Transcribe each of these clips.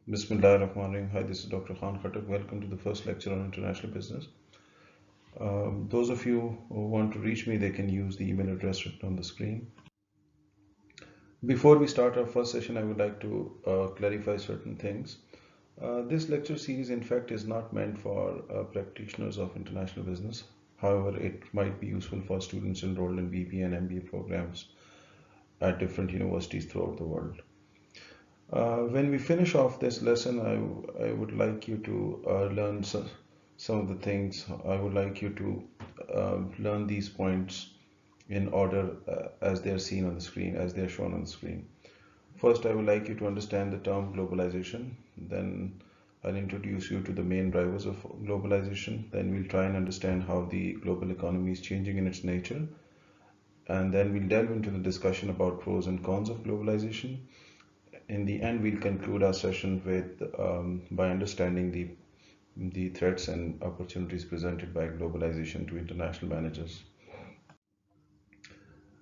Bismillahirrahmanirrahim. Hi, this is Dr. Khan Khattak. Welcome to the first lecture on international business. Those of you who want to reach me, they can use the email address written on the screen. Before we start our first session, I would like to clarify certain things. This lecture series, in fact, is not meant for practitioners of international business. However, it might be useful for students enrolled in BBA and MBA programs at different universities throughout the world. When we finish off this lesson, I would like you to learn some of the things. I would like you to learn these points in order as they are seen on the screen, as they are shown on the screen. First, I would like you to understand the term globalization. Then I'll introduce you to the main drivers of globalization. Then we'll try and understand how the global economy is changing in its nature. And then we'll delve into the discussion about pros and cons of globalization. In the end, we'll conclude our session with by understanding the threats and opportunities presented by globalization to international managers.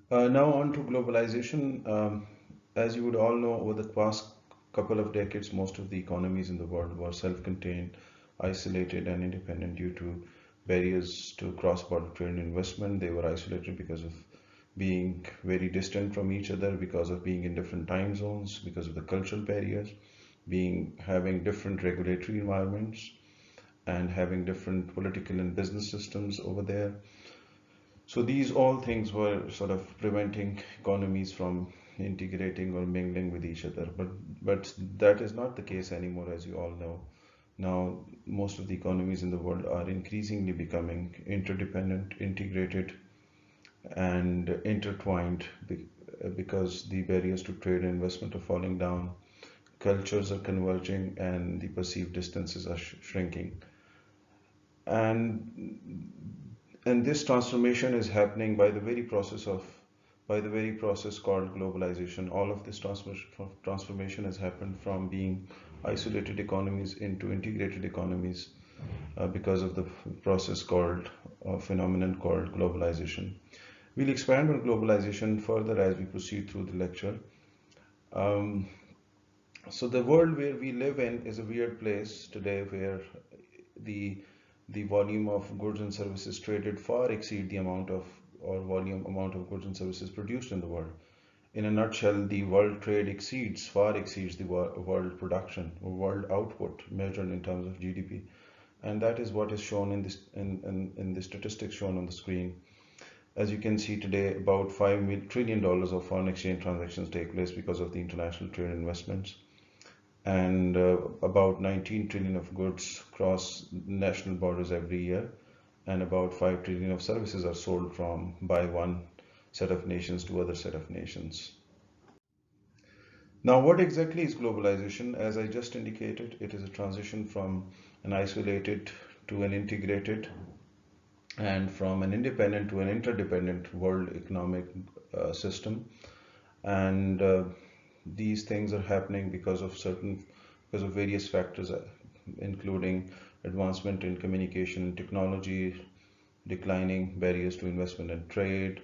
Now on to globalization. As you would all know, over the past couple of decades, most of the economies in the world were self-contained, isolated, and independent due to barriers to cross-border trade and investment. They were isolated because of being very distant from each other, because of being in different time zones, because of the cultural barriers, having different regulatory environments, and having different political and business systems over there. So these all things were sort of preventing economies from integrating or mingling with each other. But that is not the case anymore, as you all know. Now, most of the economies in the world are increasingly becoming interdependent, integrated, and intertwined because the barriers to trade and investment are falling down, cultures are converging, and the perceived distances are shrinking. And this transformation is happening by the very process called globalization. All of this transformation has happened from being isolated economies into integrated economies because of the process called phenomenon called globalization. We'll expand on globalization further as we proceed through the lecture. So the world where we live in is a weird place today, where the volume of goods and services traded far exceed the amount of goods and services produced in the world. In a nutshell, the world trade far exceeds the world production or world output measured in terms of GDP, and that is what is shown in the statistics shown on the screen. As you can see today, about $5 trillion of foreign exchange transactions take place because of the international trade investments, and about 19 trillion of goods cross national borders every year, and about 5 trillion of services are sold by one set of nations to other set of nations. Now, what exactly is globalization? As I just indicated, it is a transition from an isolated to an integrated, and from an independent to an interdependent world economic system. And these things are happening because of various factors, including advancement in communication and technology, declining barriers to investment and trade,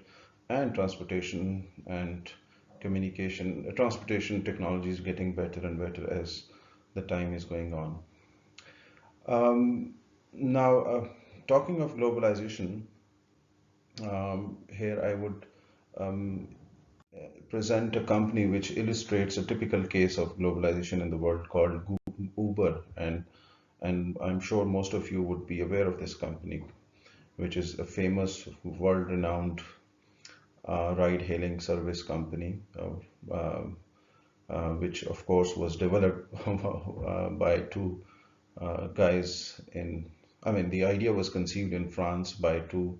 and transportation technology is getting better and better as the time is going on. Now, talking of globalization, here I would present a company which illustrates a typical case of globalization in the world, called Uber, and I'm sure most of you would be aware of this company, which is a famous, world-renowned ride-hailing service company, which of course was developed by two guys the idea was conceived in France by two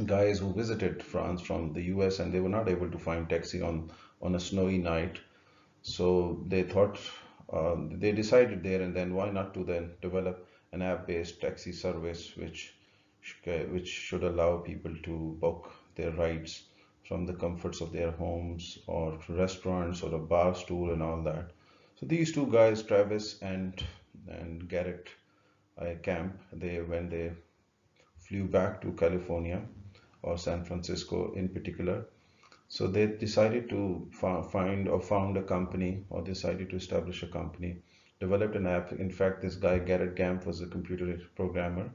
guys who visited France from the US, and they were not able to find taxi on a snowy night. So they thought, they decided there and then, why not to then develop an app-based taxi service which should allow people to book their rides from the comforts of their homes or restaurants or a bar stool and all that. So these two guys, Travis and Garrett Camp, when they flew back to California, or San Francisco in particular. So they decided to find or found a company, or decided to establish a company, developed an app. In fact, this guy Garrett Gamp was a computer programmer,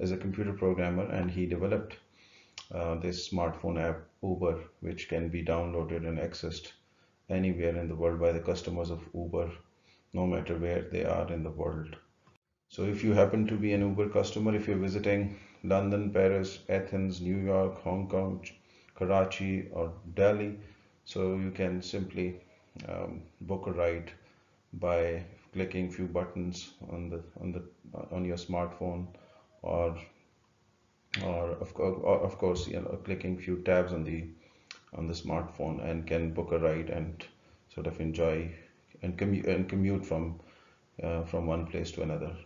and he developed this smartphone app Uber, which can be downloaded and accessed anywhere in the world by the customers of Uber, no matter where they are in the world. So if you happen to be an Uber customer, if you're visiting London, Paris, Athens, New York, Hong Kong, Karachi, or Delhi, so you can simply book a ride by clicking few buttons on your smartphone, or of course, clicking few tabs on the smartphone, and can book a ride and sort of enjoy and commute from one place to another.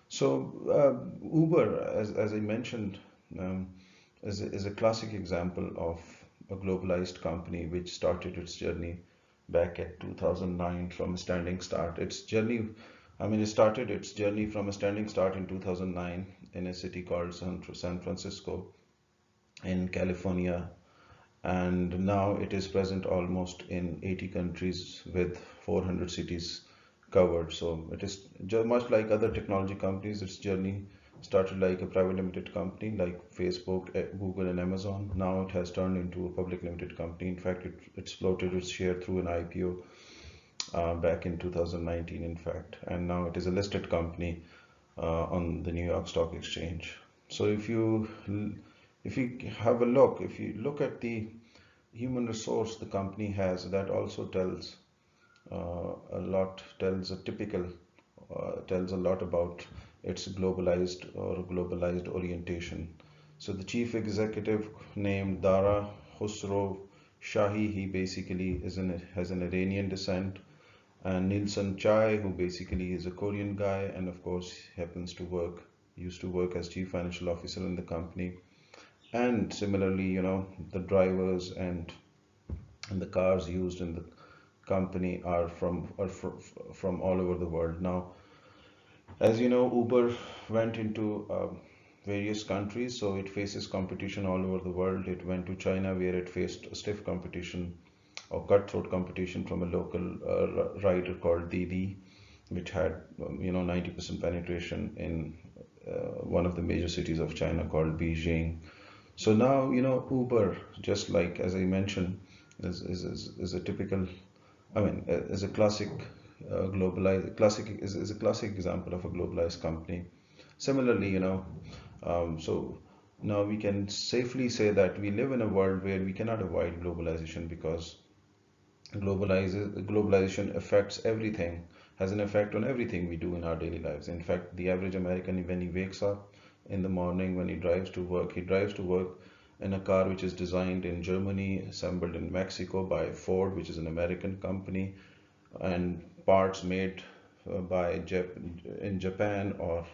So Uber, as I mentioned, um, is a classic example of a globalized company which started its journey back at 2009 from a standing start. It started its journey from a standing start in 2009 in a city called San Francisco in California, and now it is present almost in 80 countries with 400 cities covered. So it is much like other technology companies. Its journey started like a private limited company like Facebook, Google, and Amazon. Now it has turned into a public limited company. In fact, it's floated its share through an IPO back in 2019, in fact, and now it is a listed company on the New York Stock Exchange. So if you look at the human resource the company has, that also tells a lot about its globalized orientation. So the chief executive, named Dara Khosrow Shahi, he basically has an Iranian descent, and Nilsson Chai, who basically is a Korean guy, and of course used to work as chief financial officer in the company. And similarly, the drivers and the cars used in the company are from all over the world. Now, as you know, Uber went into various countries, so it faces competition all over the world. It went to China, where it faced stiff competition or cutthroat competition from a local rider called Didi, which had 90% penetration in one of the major cities of China called Beijing. So now, Uber, just like as I mentioned, is a typical, is a classic is a classic example of a globalized company. Similarly, so now we can safely say that we live in a world where we cannot avoid globalization, because globalization affects everything, has an effect on everything we do in our daily lives. In fact, the average American, when he wakes up in the morning, when he drives to work in a car which is designed in Germany, assembled in Mexico by Ford, which is an American company, and parts made in Japan or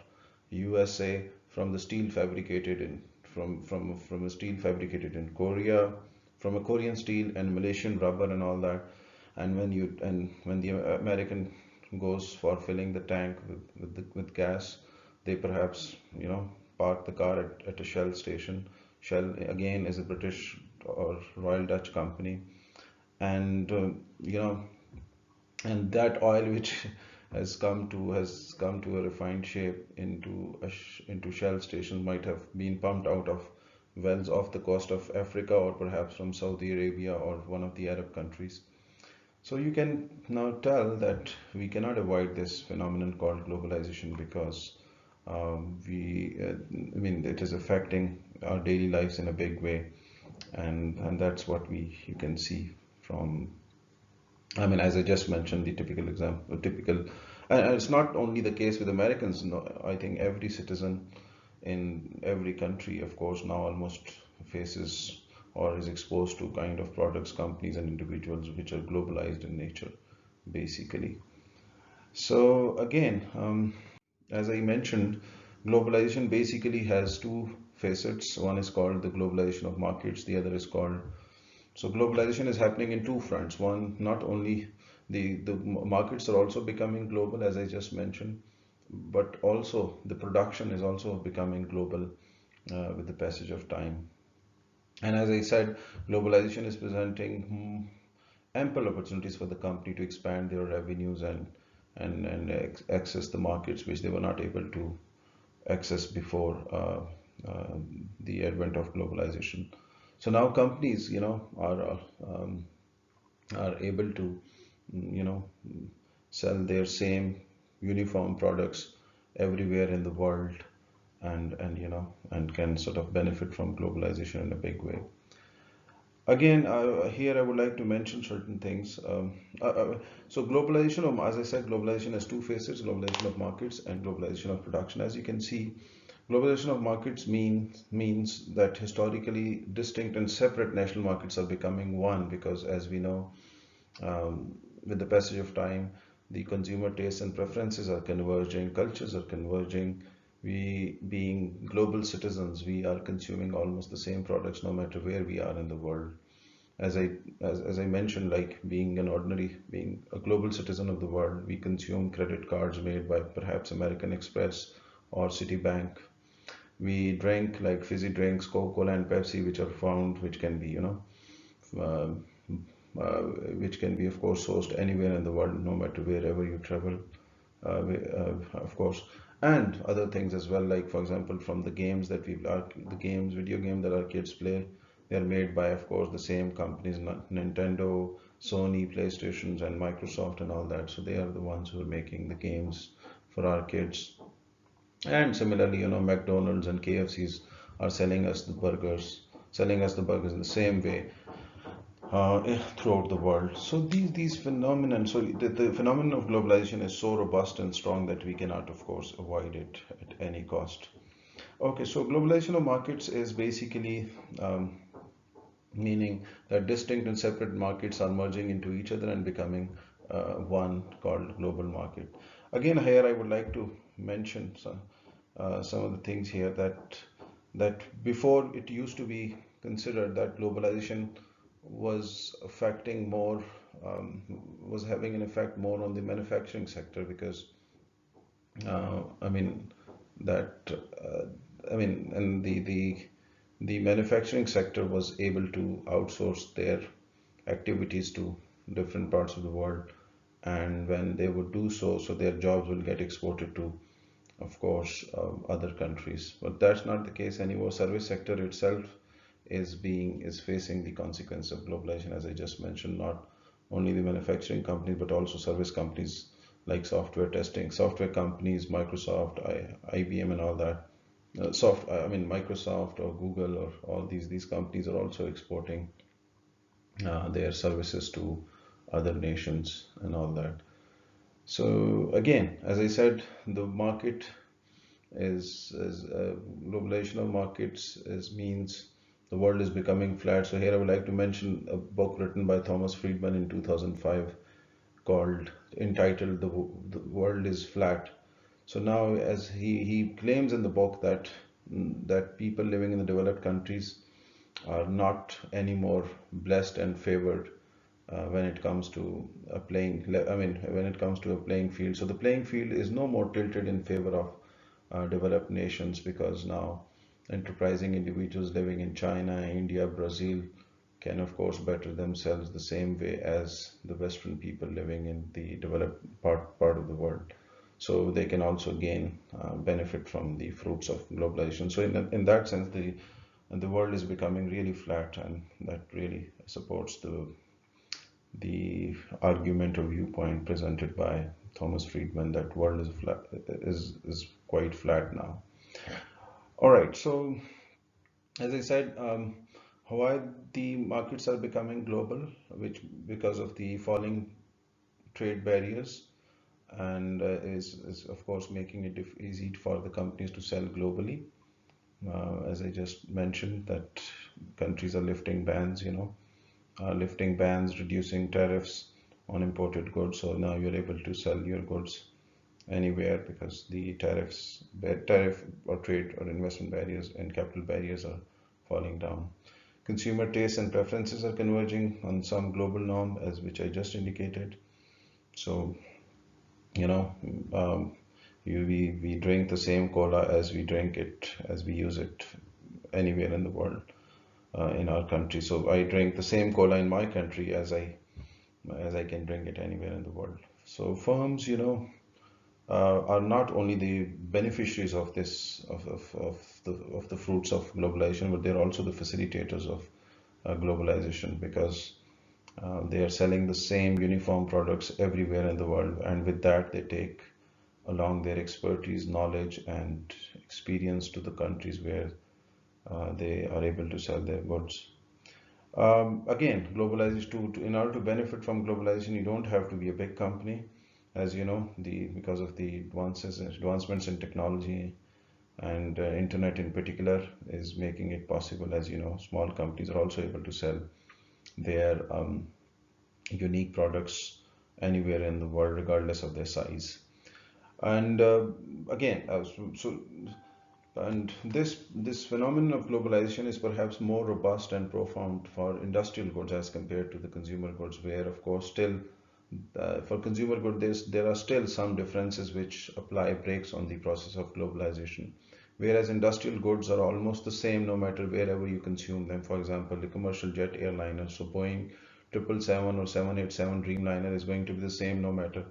USA from the steel fabricated in from a steel fabricated in Korea, from a Korean steel and Malaysian rubber and all that. And when the American goes for filling the tank with gas, they perhaps park the car at a Shell station. Shell again is a British or Royal Dutch company, and and that oil which has come to a refined shape into Shell stations might have been pumped out of wells off the coast of Africa, or perhaps from Saudi Arabia or one of the Arab countries. So you can now tell that we cannot avoid this phenomenon called globalization, because it is affecting our daily lives in a big way, and that's what you can see from. As I just mentioned, the and it's not only the case with Americans. No, I think every citizen in every country, of course, now almost faces or is exposed to kind of products, companies, and individuals which are globalized in nature, basically. So again, as I mentioned, globalization basically has two facets. One is called the globalization of markets, the other is called. So globalization is happening in two fronts. One, not only the markets are also becoming global, as I just mentioned, but also the production is also becoming global with the passage of time. And as I said, globalization is presenting ample opportunities for the company to expand their revenues and access the markets which they were not able to access before the advent of globalization. So now companies, are able to, sell their same uniform products everywhere in the world, and can sort of benefit from globalization in a big way. Again, here I would like to mention certain things. So globalization, as I said, globalization has two phases: globalization of markets and globalization of production. As you can see, globalization of markets means that historically distinct and separate national markets are becoming one, because as we know, with the passage of time, the consumer tastes and preferences are converging, cultures are converging. We, being global citizens, we are consuming almost the same products no matter where we are in the world. As I mentioned, like being a global citizen of the world, we consume credit cards made by perhaps American Express or Citibank. We drink like fizzy drinks, Coca-Cola and Pepsi, which are found, which can be, uh, uh, which can be, of course, sourced anywhere in the world, no matter wherever you travel, of course, and other things as well. Like, for example, from the games that video game that our kids play, they are made by, of course, the same companies, Nintendo, Sony, PlayStations, and Microsoft, and all that. So they are the ones who are making the games for our kids. And similarly, McDonald's and KFCs are selling us the burgers in the same way throughout the world. So these phenomenon, so the phenomenon of globalization is so robust and strong that we cannot, of course, avoid it at any cost. Okay, so globalization of markets is basically meaning that distinct and separate markets are merging into each other and becoming one called global market. Again, here I would like to mention some of the things here that before it used to be considered that globalization was affecting more, was having an effect more on the manufacturing sector, because I mean that and the manufacturing sector was able to outsource their activities to different parts of the world, and when they would do so, so their jobs will get exported to, of course, other countries. But that's not the case anymore. Service sector itself is facing the consequence of globalization, as I just mentioned. Not only the manufacturing companies, but also service companies like software companies, Microsoft, IBM, and all that. Microsoft or Google or all these companies are also exporting their services to other nations and all that. So again, as I said, the market is globalization of markets is means the world is becoming flat. So here I would like to mention a book written by Thomas Friedman in 2005 called entitled The World is Flat. So now, as he claims in the book that people living in the developed countries are not anymore blessed and favored when it comes to when it comes to a playing field. So the playing field is no more tilted in favor of developed nations, because now enterprising individuals living in China, India, Brazil can, of course, better themselves the same way as the Western people living in the developed part of the world. So they can also gain benefit from the fruits of globalization. So in that sense, the world is becoming really flat, and that really supports the argument or viewpoint presented by Thomas Friedman, that world is quite flat now. All right, so as I said, why the markets are becoming global, which because of the falling trade barriers, and is of course making it easy for the companies to sell globally. As I just mentioned, that countries are lifting bans, reducing tariffs on imported goods. So now you're able to sell your goods anywhere, because the tariff or trade or investment barriers and capital barriers are falling down. Consumer tastes and preferences are converging on some global norm, as which I just indicated. So, you know, um, we drink the same cola as we use it anywhere in the world. in our country. So I drink the same cola in my country as I can drink it anywhere in the world. So firms, are not only the beneficiaries of this of the fruits of globalization, but they're also the facilitators of globalization, because they are selling the same uniform products everywhere in the world, and with that they take along their expertise, knowledge, and experience to the countries where they are able to sell their goods. Again, globalization in order to benefit from globalization, you don't have to be a big company, as you know, because of the advancements in technology and internet in particular is making it possible. As you know, small companies are also able to sell their unique products anywhere in the world, regardless of their size. And again, and this phenomenon of globalization is perhaps more robust and profound for industrial goods as compared to the consumer goods, where of course still for consumer goods there are still some differences which apply brakes on the process of globalization, whereas industrial goods are almost the same no matter wherever you consume them. For example, the commercial jet airliner, so Boeing 777 or 787 Dreamliner is going to be the same no matter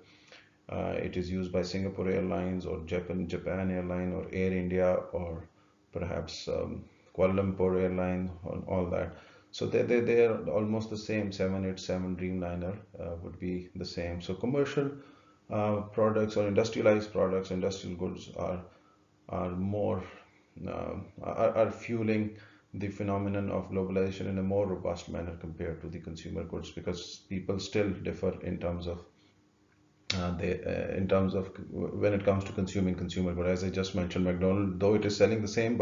it is used by Singapore Airlines or Japan Airline or Air India or perhaps Kuala Lumpur Airline and all that. So they are almost the same. 787 Dreamliner would be the same. So commercial products or industrialized products, industrial goods are more are fueling the phenomenon of globalization in a more robust manner compared to the consumer goods, because people still differ in terms of when it comes to consuming consumer goods. As I just mentioned, McDonald's, though it is selling the same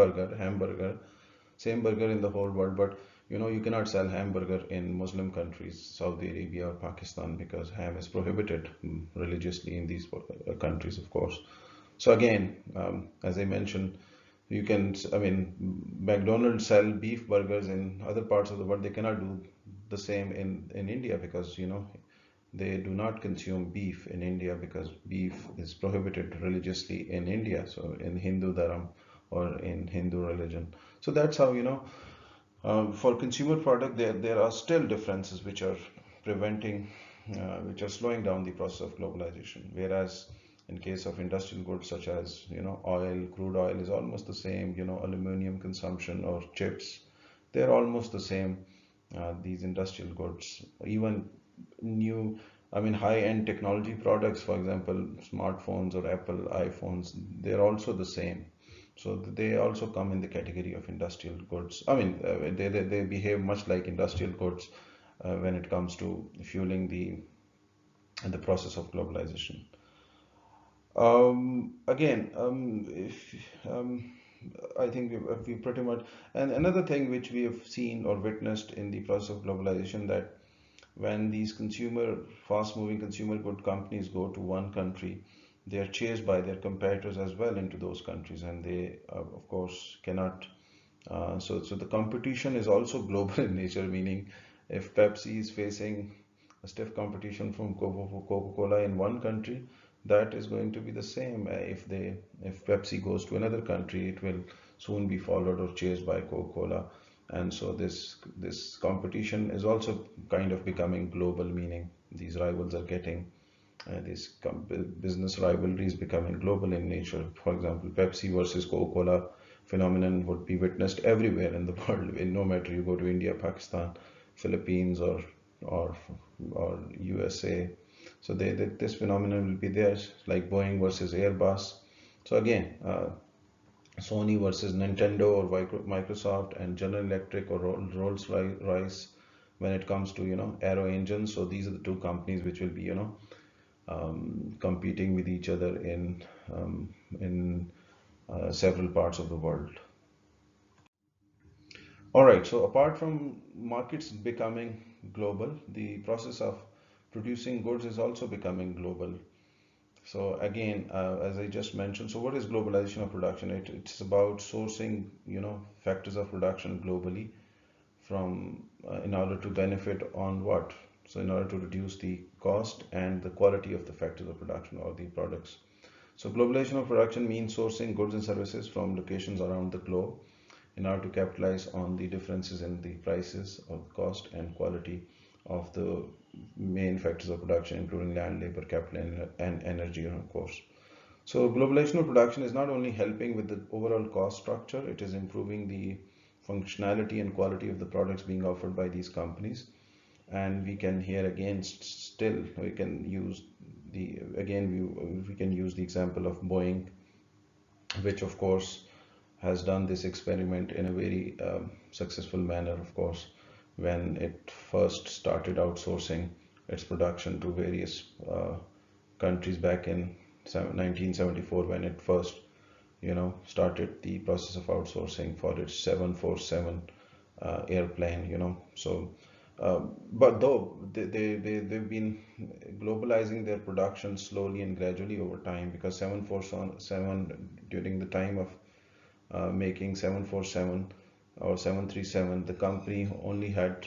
same burger in the whole world, but you cannot sell hamburger in Muslim countries, Saudi Arabia or Pakistan, because ham is prohibited religiously in these countries, of course. So again, as I mentioned, I mean, McDonald's sell beef burgers in other parts of the world. They cannot do the same in India, because they do not consume beef in India, because beef is prohibited religiously in India, so in Hindu Dharam or in Hindu religion. So that's how, for consumer product, there are still differences which are which are slowing down the process of globalization. Whereas in case of industrial goods such as, oil, crude oil is almost the same, aluminum consumption or chips, they're almost the same. These industrial goods, even new, I mean, high-end technology products, for example, smartphones or Apple iPhones, they're also the same. So they also come in the category of industrial goods. I mean, they behave much like industrial goods when it comes to fueling the process of globalization. Again, if I think we pretty much, and another thing which we have seen or witnessed in the process of globalization, that when these fast-moving consumer good companies go to one country, they are chased by their competitors as well into those countries, and they, of course, cannot. So the competition is also global in nature, meaning if Pepsi is facing a stiff competition from Coca-Cola in one country, that is going to be the same. If Pepsi goes to another country, it will soon be followed or chased by Coca-Cola. And so this competition is also kind of becoming global, meaning these rivals are getting this business rivalry is becoming global in nature. For example, Pepsi versus Coca-Cola phenomenon would be witnessed everywhere in the world, no matter you go to India, Pakistan, Philippines, or USA. So this phenomenon will be there, like Boeing versus Airbus. So again, Sony versus Nintendo or Microsoft, and General Electric or Rolls-Royce when it comes to aero engines. So these are the two companies which will be competing with each other in several parts of the world. All right, so apart from markets becoming global, the process of producing goods is also becoming global. So again, as I just mentioned, so what is globalization of production? It's about sourcing, factors of production globally from in order to benefit on what? So in order to reduce the cost and the quality of the factors of production or the products. So globalization of production means sourcing goods and services from locations around the globe in order to capitalize on the differences in the prices of cost and quality of the main factors of production, including land, labor, capital, and energy, of course. So globalization of production is not only helping with the overall cost structure, it is improving the functionality and quality of the products being offered by these companies. And we can here again still we can use the we can use the example of Boeing, which of course has done this experiment in a very successful manner, of course, when it first started outsourcing its production to various countries back in 1974, when it first, started the process of outsourcing for its 747 airplane, So, but though they've been globalizing their production slowly and gradually over time, because 747, during the time of making 747 or 737, the company only had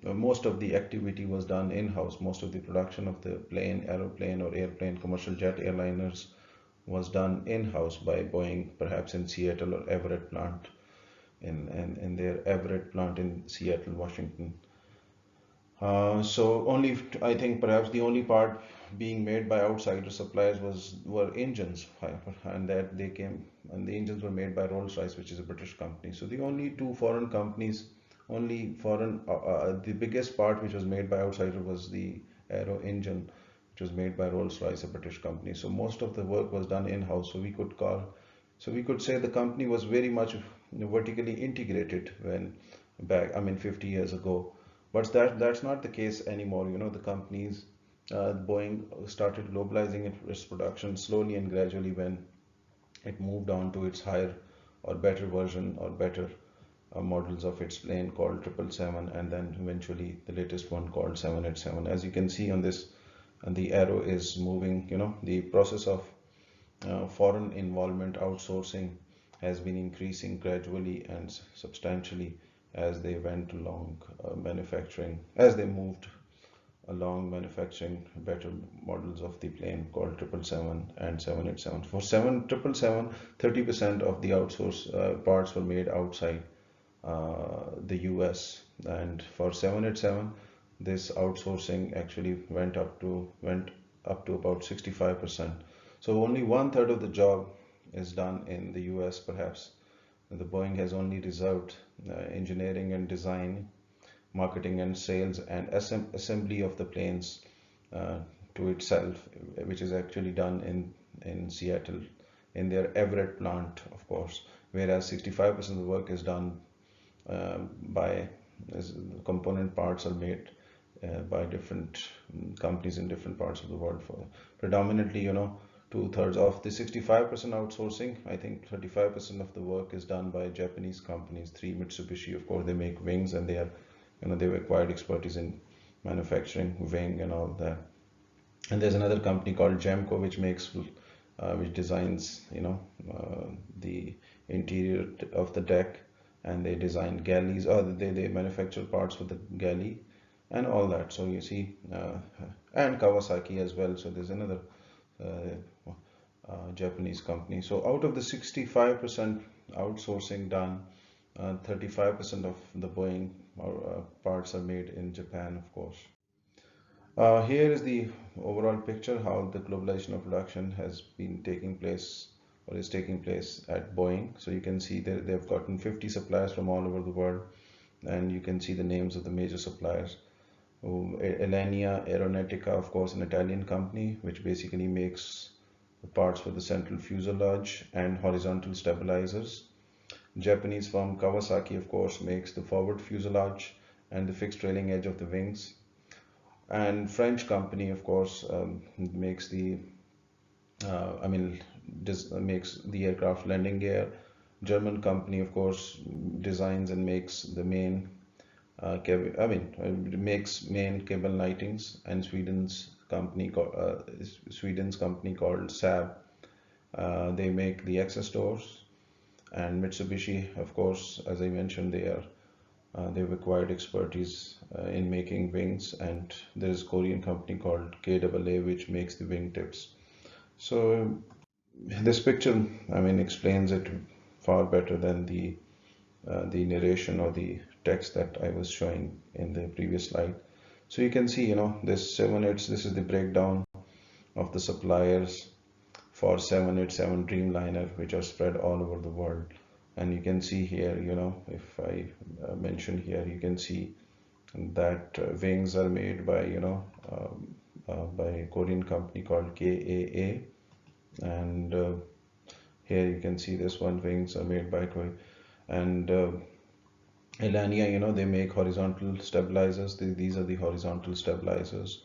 most of the activity was done in-house. Most of the production of the plane, aeroplane or airplane, commercial jet airliners was done in-house by Boeing, perhaps in Seattle or Everett plant, in their Everett plant in Seattle, Washington. So only, I think perhaps the only part being made by outsider suppliers were engines, and that they came, and the engines were made by Rolls-Royce, which is a British company. So the only two foreign companies, the biggest part which was made by outsider was the aero engine, which was made by Rolls-Royce, a British company. So most of the work was done in-house. So we could say the company was very much vertically integrated when back, 50 years ago. But that's not the case anymore. The companies, Boeing started globalizing its production slowly and gradually when it moved on to its higher or better version or better models of its plane called 777, and then eventually the latest one called 787. As you can see on this, and the arrow is moving. The process of foreign involvement, outsourcing, has been increasing gradually and substantially as they went along as they moved along manufacturing better models of the plane called 777 and 787. For 777, 30% of the outsourced parts were made outside the US, and for 787, this outsourcing actually went up to about 65%. So only 1/3 of the job is done in the US, perhaps. The Boeing has only reserved engineering and design, marketing and sales, and assembly of the planes to itself, which is actually done in Seattle, in their Everett plant, of course, whereas 65% of the work is done as the component parts are made by different companies in different parts of the world. For predominantly, 2/3 of the 65% outsourcing, I think 35% of the work is done by Japanese companies. Three, Mitsubishi, of course, they make wings, and they've acquired expertise in manufacturing wing and all that. And there's another company called Gemco, which designs, the interior of the deck, and they design galleys, or they manufacture parts for the galley and all that. So you see, and Kawasaki as well. So there's another Japanese company. So out of the 65% outsourcing done, 35% of the Boeing parts are made in Japan, of course. Here is the overall picture how the globalization of production has been taking place or is taking place at Boeing. So you can see that they've gotten 50 suppliers from all over the world, and you can see the names of the major suppliers. Alenia Aeronautica, of course, an Italian company which basically makes the parts for the central fuselage and horizontal stabilizers. Japanese firm Kawasaki, of course, makes the forward fuselage and the fixed trailing edge of the wings. And French company, of course, makes makes the aircraft landing gear. German company, of course, designs and makes the main makes main cable lightings. And Sweden's company called Saab, they make the access doors. And Mitsubishi, of course, as I mentioned, they've acquired expertise in making wings, and there is a Korean company called KAA, which makes the wing tips. So this picture, explains it far better than the the narration or the text that I was showing in the previous slide. So you can see, this 787, this is the breakdown of the suppliers for 787 Dreamliner, which are spread all over the world. And you can see here, if I mention here, you can see that wings are made by, by a Korean company called KAA. And here you can see this one, wings are made by Korea. And Elania, they make horizontal stabilizers. These are the horizontal stabilizers,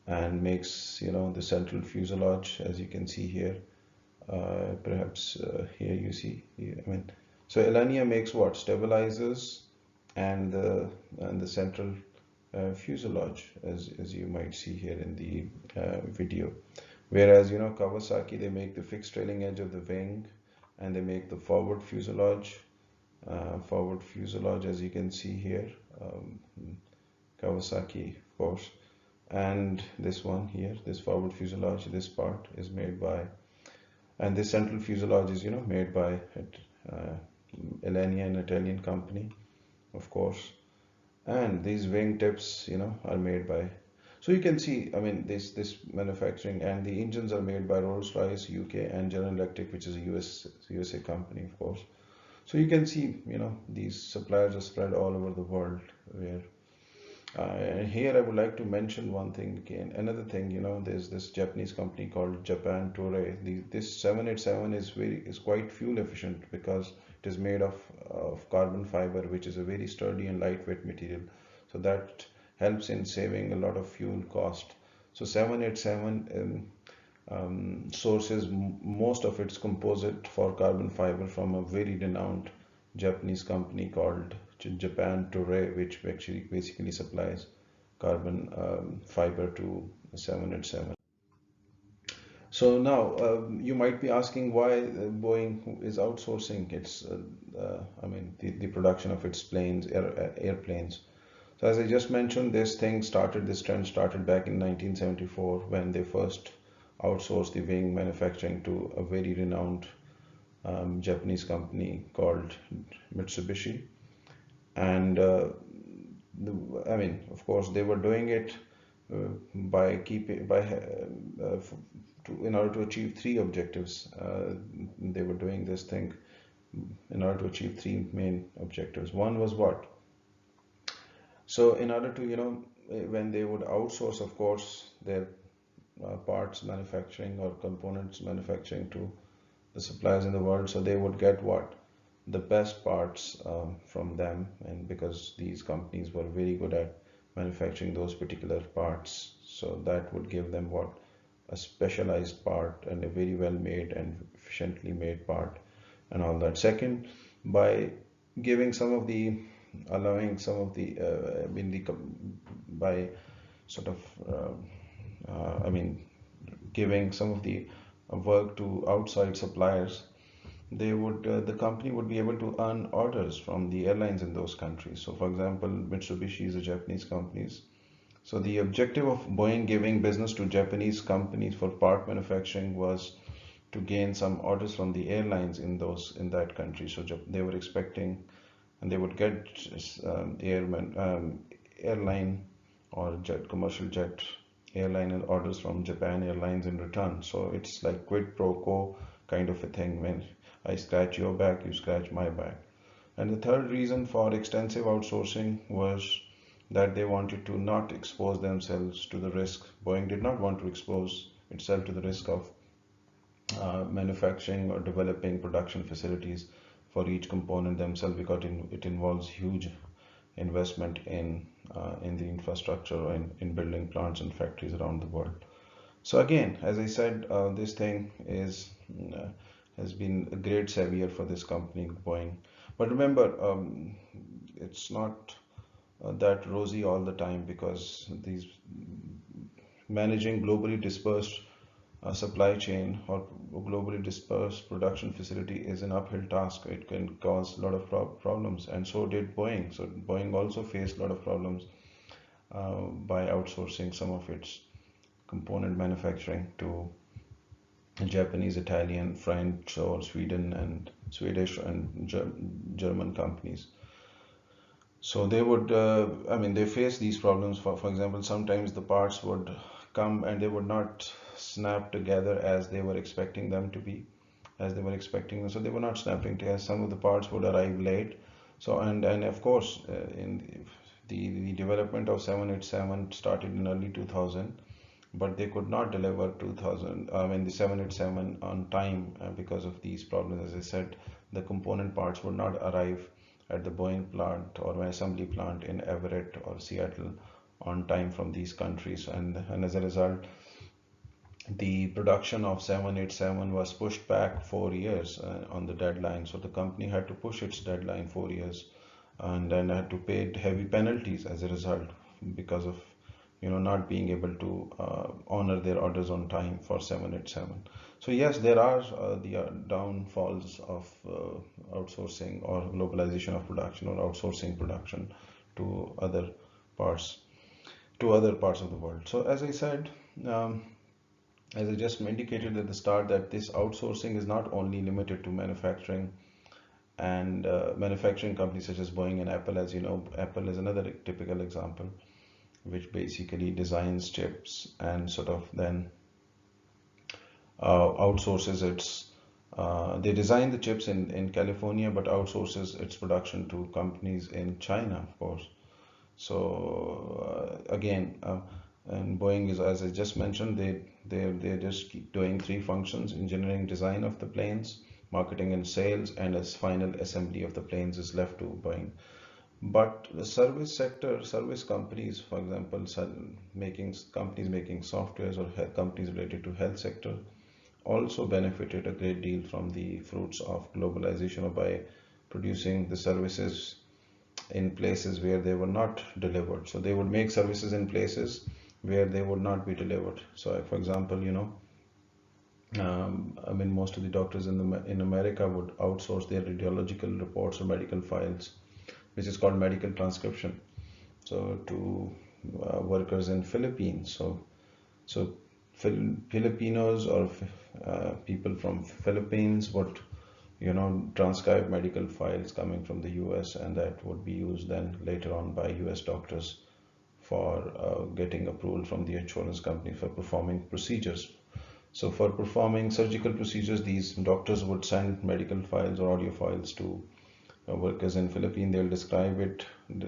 and makes, the central fuselage, as you can see here. Perhaps here you see, so Elania makes what? Stabilizers and the central fuselage, as you might see here in the video. Whereas, Kawasaki, they make the fixed trailing edge of the wing, and they make the forward fuselage, as you can see here. Kawasaki, of course. And this one here, this forward fuselage, this part is made by, and this central fuselage is, made by Elenia, an Italian company, of course. And these wing tips, are made by, so you can see, this manufacturing, and the engines are made by Rolls-Royce, UK, and General Electric, which is a USA company, of course. So you can see, these suppliers are spread all over the world. Where and here I would like to mention one thing again. Another thing, there's this Japanese company called Japan Toray. This 787 is quite fuel efficient because it is made of carbon fiber, which is a very sturdy and lightweight material. So that helps in saving a lot of fuel cost. So 787 sources most of its composite for carbon fiber from a very renowned Japanese company called Japan Toray, which actually basically supplies carbon fiber to 787. So now you might be asking why Boeing is outsourcing the production of its airplanes. So as I just mentioned, this trend started back in 1974 when they first outsourced the wing manufacturing to a very renowned Japanese company called Mitsubishi. And of course, they were doing it in order to achieve three objectives. They were doing this thing in order to achieve three main objectives. One was what? So in order to, when they would outsource, of course, their parts manufacturing or components manufacturing to the suppliers in the world, so they would get what? The best parts from them, and because these companies were very good at manufacturing those particular parts, so that would give them what? A specialized part and a very well made and efficiently made part and all that. Second, by giving some of the by sort of giving some of the work to outside suppliers, the company would be able to earn orders from the airlines in those countries. So for example, Mitsubishi is a Japanese company. So the objective of Boeing giving business to Japanese companies for part manufacturing was to gain some orders from the airlines in that country. So they were expecting, and they would get airline or commercial jet airline orders from Japan Airlines in return. So it's like quid pro quo kind of a thing. When I scratch your back, you scratch my back. And the third reason for extensive outsourcing was that they wanted to not expose themselves to the risk. Boeing did not want to expose itself to the risk of manufacturing or developing production facilities for each component themselves, because it involves huge investment in the infrastructure and in building plants and factories around the world. So again, as I said, this thing has been a great savior for this company, Boeing. But remember, it's not that rosy all the time, because these managing globally dispersed supply chain or globally dispersed production facility is an uphill task. It can cause a lot of problems, and so did Boeing. So Boeing also faced a lot of problems by outsourcing some of its component manufacturing to Japanese, Italian, French, or Sweden, and Swedish and German companies. So they would, I mean, they face these problems. For example, sometimes the parts would come and they would not snap together as they were expecting them to be, as they were expecting them. So they were not snapping together. Some of the parts would arrive late. So and of course, in the development of 787 started in early 2000, but they could not deliver 2000, I mean the 787 on time because of these problems. As I said, the component parts would not arrive at the Boeing plant or an assembly plant in Everett or Seattle on time from these countries, and as a result, the production of 787 was pushed back 4 years on the deadline. So the company had to push its deadline 4 years, and then had to pay heavy penalties as a result because of not being able to honor their orders on time for 787. So yes, there are the downfalls of outsourcing or globalization of production or outsourcing production to other parts of the world. So as I said, as I just indicated at the start, that this outsourcing is not only limited to manufacturing and manufacturing companies such as Boeing and Apple. As you know, Apple is another typical example, which basically designs chips and sort of then outsources its they design the chips in California but outsources its production to companies in China, of course. So again, and Boeing is, as I just mentioned, they just keep doing three functions: engineering, design of the planes, marketing and sales, and as final assembly of the planes is left to Boeing. But the service sector, service companies, for example, companies making softwares or companies related to health sector, also benefited a great deal from the fruits of globalization, or by producing the services in places where they were not delivered. So they would make services in places where they would not be delivered. So, for example, I mean, most of the doctors in America would outsource their radiological reports or medical files, which is called medical transcription, so to workers in Philippines. So Filipinos or people from Philippines would transcribe medical files coming from the US, and that would be used then later on by US doctors for getting approval from the insurance company for performing procedures. So for performing surgical procedures, these doctors would send medical files or audio files to workers in Philippines. They'll describe it,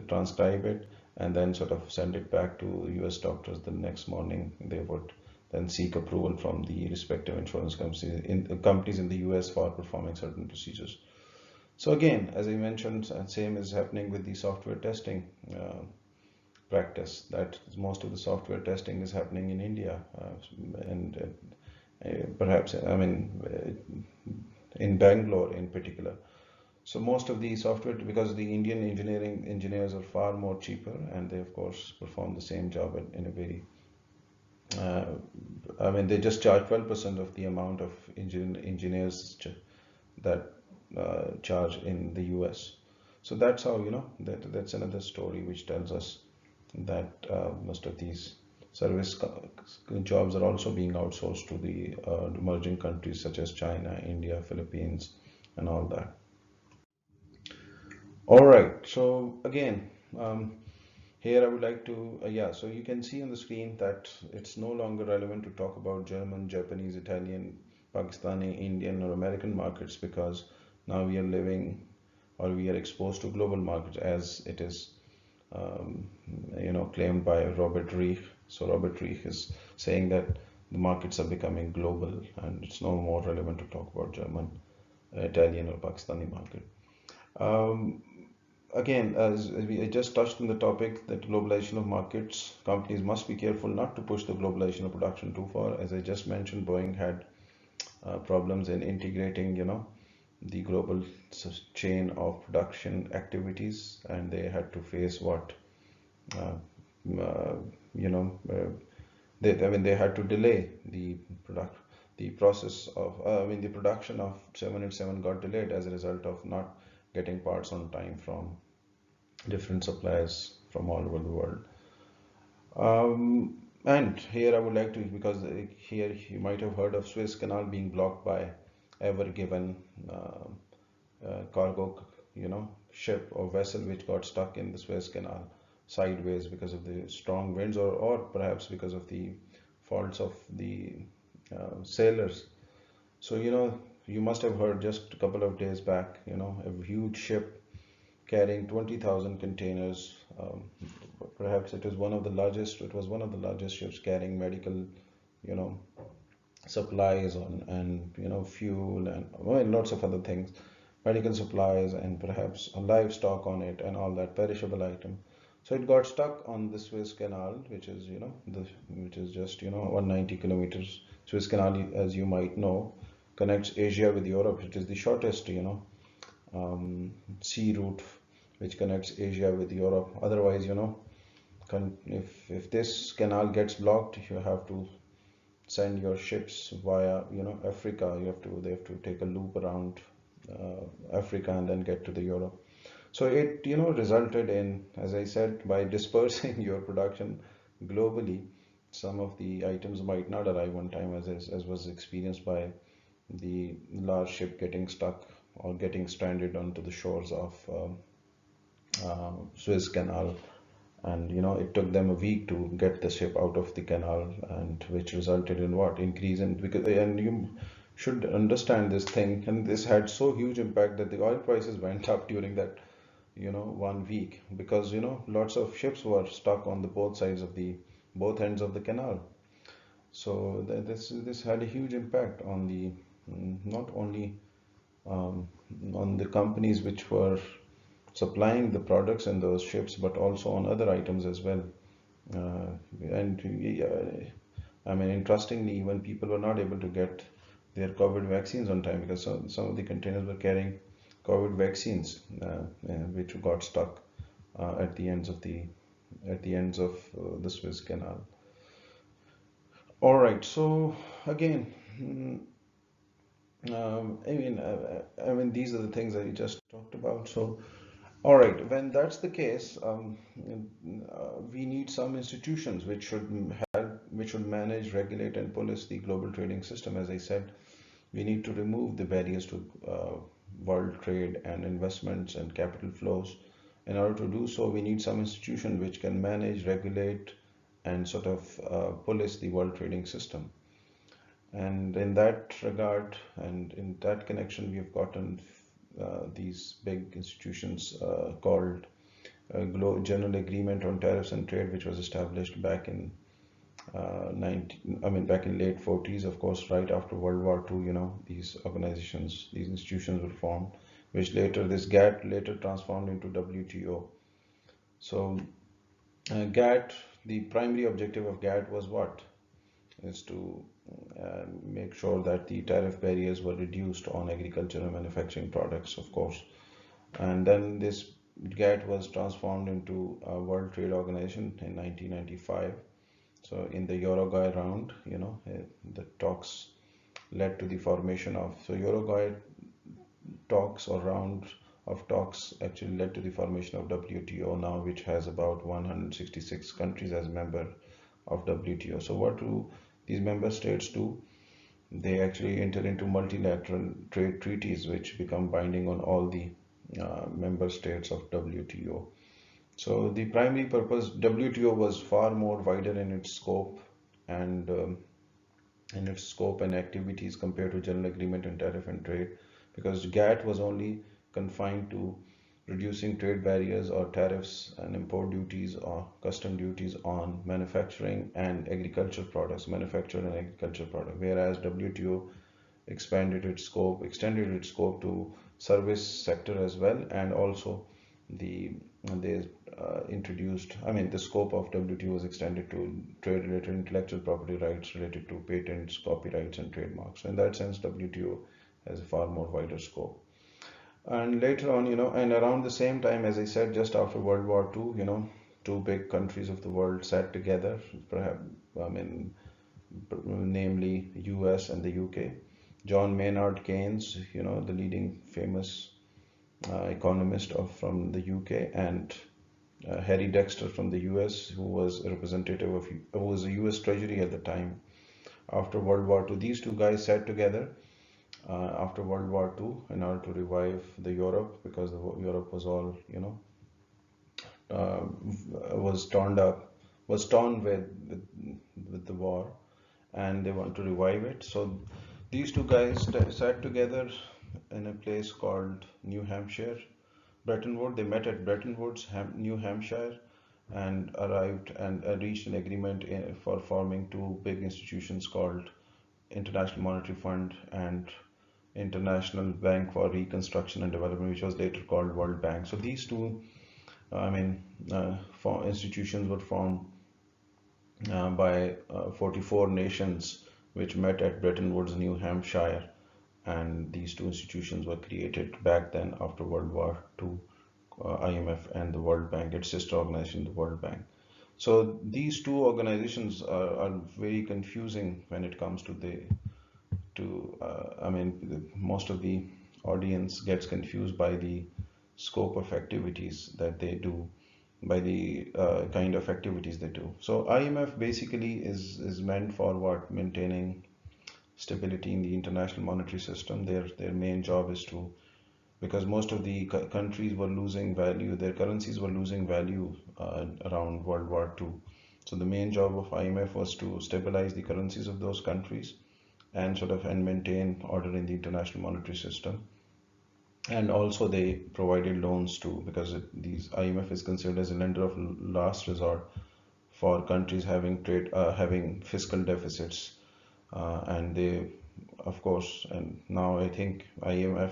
transcribe it, and then sort of send it back to US doctors. The next morning, they would then seek approval from the respective insurance companies in the US for performing certain procedures. So again, as I mentioned, same is happening with the software testing practice, that most of the software testing is happening in India, and perhaps, I mean, in Bangalore in particular. So most of the software, because the Indian engineers are far more cheaper, and they of course perform the same job in a very I mean, they just charge 12% of the amount of engineers that charge in the US. So that's how, that's another story which tells us that most of these service jobs are also being outsourced to the emerging countries such as China, India, Philippines, and all that. All right, so again, here I would like to, so you can see on the screen that it's no longer relevant to talk about German, Japanese, Italian, Pakistani, Indian, or American markets, because now we are living, or we are exposed to global markets, as it is, claimed by Robert Reich. So Robert Reich is saying that the markets are becoming global, and it's no more relevant to talk about German, Italian, or Pakistani market. Again, as I just touched on the topic, that globalization of markets, companies must be careful not to push the globalization of production too far. As I just mentioned, Boeing had problems in integrating, the global chain of production activities, and they had to face what, they had to delay the process of, the production of 787 got delayed as a result of not getting parts on time from different suppliers from all over the world. And here I would like to, because here you might have heard of Suez Canal being blocked by Ever Given cargo, ship or vessel which got stuck in the Suez Canal sideways because of the strong winds, or perhaps because of the faults of the sailors. So, you must have heard just a couple of days back, a huge ship carrying 20,000 containers. Perhaps it was one of the largest ships carrying medical, you know, supplies on, and, fuel and, well, lots of other things, medical supplies and perhaps a livestock on it and all that perishable item. So it got stuck on the Suez Canal, which is, which is just, 190 kilometers. Suez Canal, as you might know, connects Asia with Europe. It is the shortest, sea route which connects Asia with Europe. Otherwise, if this canal gets blocked, you have to send your ships via, Africa. They have to take a loop around Africa and then get to the Europe. So it, resulted in, as I said, by dispersing your production globally, some of the items might not arrive on time, as was experienced by the large ship getting stuck or getting stranded onto the shores of Suez Canal. And it took them a week to get the ship out of the canal, and which resulted in what increase in, because, and you should understand this thing, and this had so huge impact that the oil prices went up during that 1 week, because lots of ships were stuck on the both ends of the canal. So this had a huge impact on the, not only um, on the companies which were supplying the products in those ships, but also on other items as well. And I mean, interestingly, even people were not able to get their COVID vaccines on time, because some of the containers were carrying COVID vaccines, which got stuck at the ends of the Suez Canal. All right, so again, I mean, these are the things that we just talked about. So, all right, when that's the case, we need some institutions which should which should manage, regulate, and police the global trading system. As I said, we need to remove the barriers to world trade and investments and capital flows. In order to do so, we need some institution which can manage, regulate, and sort of police the world trading system. And in that regard, and in that connection, we have gotten these big institutions called General Agreement on Tariffs and Trade, which was established back in back in late 40s, of course, right after World War II. These organizations, these institutions were formed, which this GATT later transformed into WTO. So GATT, the primary objective of GATT was what? Is to make sure that the tariff barriers were reduced on agriculture and manufacturing products, of course. And then this GATT was transformed into a World Trade Organization in 1995. So in the Uruguay round, the talks led to the formation of, so Uruguay talks or round of talks actually led to the formation of WTO now, which has about 166 countries as member of WTO. So what do these member states do? They actually enter into multilateral trade treaties which become binding on all the member states of WTO. So the primary purpose, WTO was far more wider in its scope and activities compared to General Agreement on Tariff and Trade, because GATT was only confined to reducing trade barriers or tariffs and import duties or custom duties on manufacturing and agriculture products, whereas WTO extended its scope to service sector as well, and also they introduced, the scope of WTO was extended to trade-related intellectual property rights related to patents, copyrights, and trademarks. So in that sense, WTO has a far more wider scope. And later on, and around the same time, as I said, just after World War II, two big countries of the world sat together, perhaps, namely US and the UK. John Maynard Keynes, the leading famous economist from the UK, and Harry Dexter from the US, who was a US Treasury at the time. After World War II, these two guys sat together after World War II in order to revive the Europe, because Europe was all, uh, was torn up, was torn with the war, and they want to revive it. So these two guys sat together in a place called New Hampshire, Bretton Woods. They met at Bretton Woods, New Hampshire, and arrived and reached an agreement for forming two big institutions called International Monetary Fund and International Bank for Reconstruction and Development, which was later called World Bank. So these two, I mean, institutions were formed by 44 nations, which met at Bretton Woods, New Hampshire, and these two institutions were created back then after World War II, IMF and the World Bank, its sister organization, the World Bank. So these two organizations are very confusing when it comes to I mean, most of the audience gets confused by the scope of activities that they do, by the kind of activities they do. So IMF basically is meant for what? Maintaining stability in the international monetary system. Their main job is to, because most of the countries were losing value, their currencies were losing value around World War II. So the main job of IMF was to stabilize the currencies of those countries and maintain order in the international monetary system. And also they provided loans too, because these IMF is considered as a lender of last resort for countries having fiscal deficits, and they, of course, and now I think IMF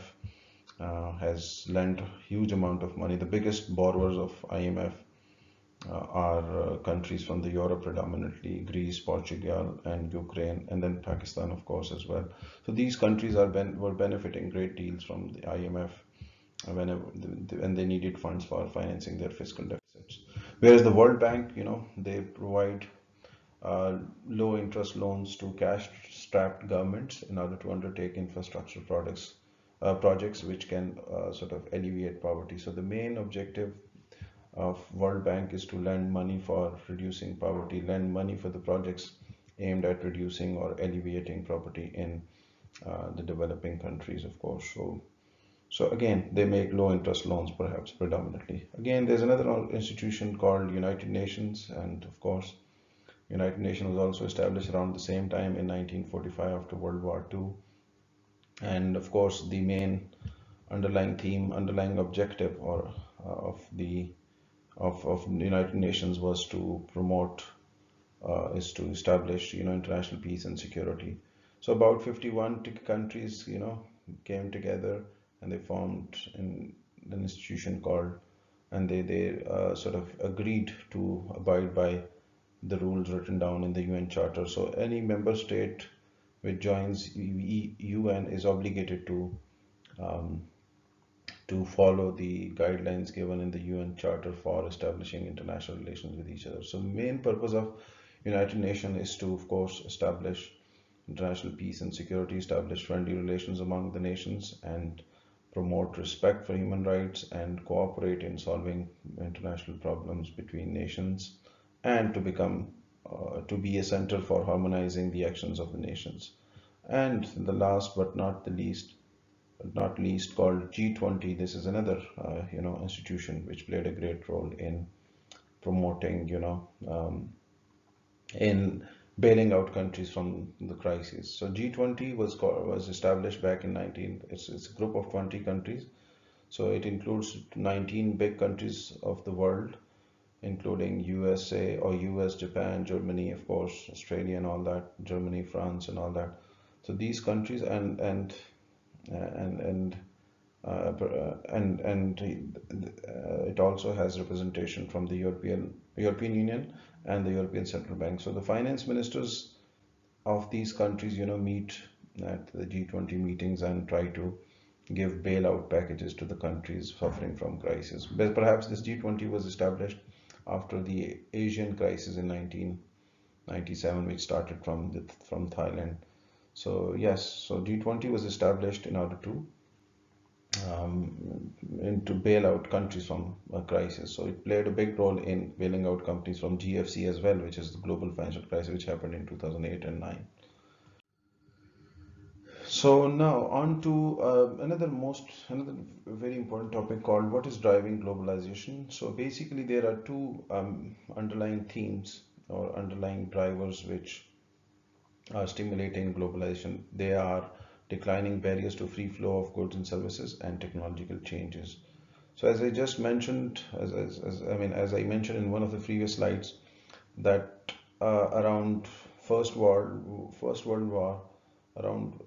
has lent a huge amount of money. The biggest borrowers of IMF are countries from the Europe, predominantly Greece, Portugal, and Ukraine, and then Pakistan, of course, as well. So these countries were benefiting great deals from the IMF when they needed funds for financing their fiscal deficits. Whereas the World Bank, they provide low interest loans to cash-strapped governments in order to undertake infrastructure projects which can alleviate poverty. So the main objective of World Bank is to lend money for reducing poverty, lend money for the projects aimed at reducing or alleviating poverty in the developing countries, of course. So again, they make low interest loans, perhaps predominantly. Again, there's another institution called United Nations, and of course, United Nations was also established around the same time in 1945 after World War II. And of course, the main underlying objective of the United Nations was to promote, is to establish, international peace and security. So about 51 countries, came together and they formed an institution called, and they agreed to abide by the rules written down in the UN Charter. So any member state which joins UN is obligated to follow the guidelines given in the UN Charter for establishing international relations with each other. So main purpose of United Nations is to, of course, establish international peace and security, establish friendly relations among the nations, and promote respect for human rights and cooperate in solving international problems between nations, and to be a center for harmonizing the actions of the nations. And the last but not the least, called G20. This is another institution which played a great role in promoting, in bailing out countries from the crisis. So G20 was established back in 19. It's a group of 20 countries. So it includes 19 big countries of the world, including USA or US, Japan, Germany, of course, Australia and all that, Germany, France, and all that. So these countries and it also has representation from the European Union and the European Central Bank. So the finance ministers of these countries, meet at the G20 meetings and try to give bailout packages to the countries suffering from crisis. But perhaps this G20 was established after the Asian crisis in 1997, which started from Thailand. So yes, so G20 was established in order to bail out countries from a crisis. So it played a big role in bailing out companies from GFC as well, which is the global financial crisis, which happened in 2008 and 9. So now on to another very important topic called what is driving globalization. So basically there are two underlying themes or underlying drivers which are stimulating globalization. They are declining barriers to free flow of goods and services and technological changes. So as I just mentioned, as I mentioned in one of the previous slides, that around First World War, around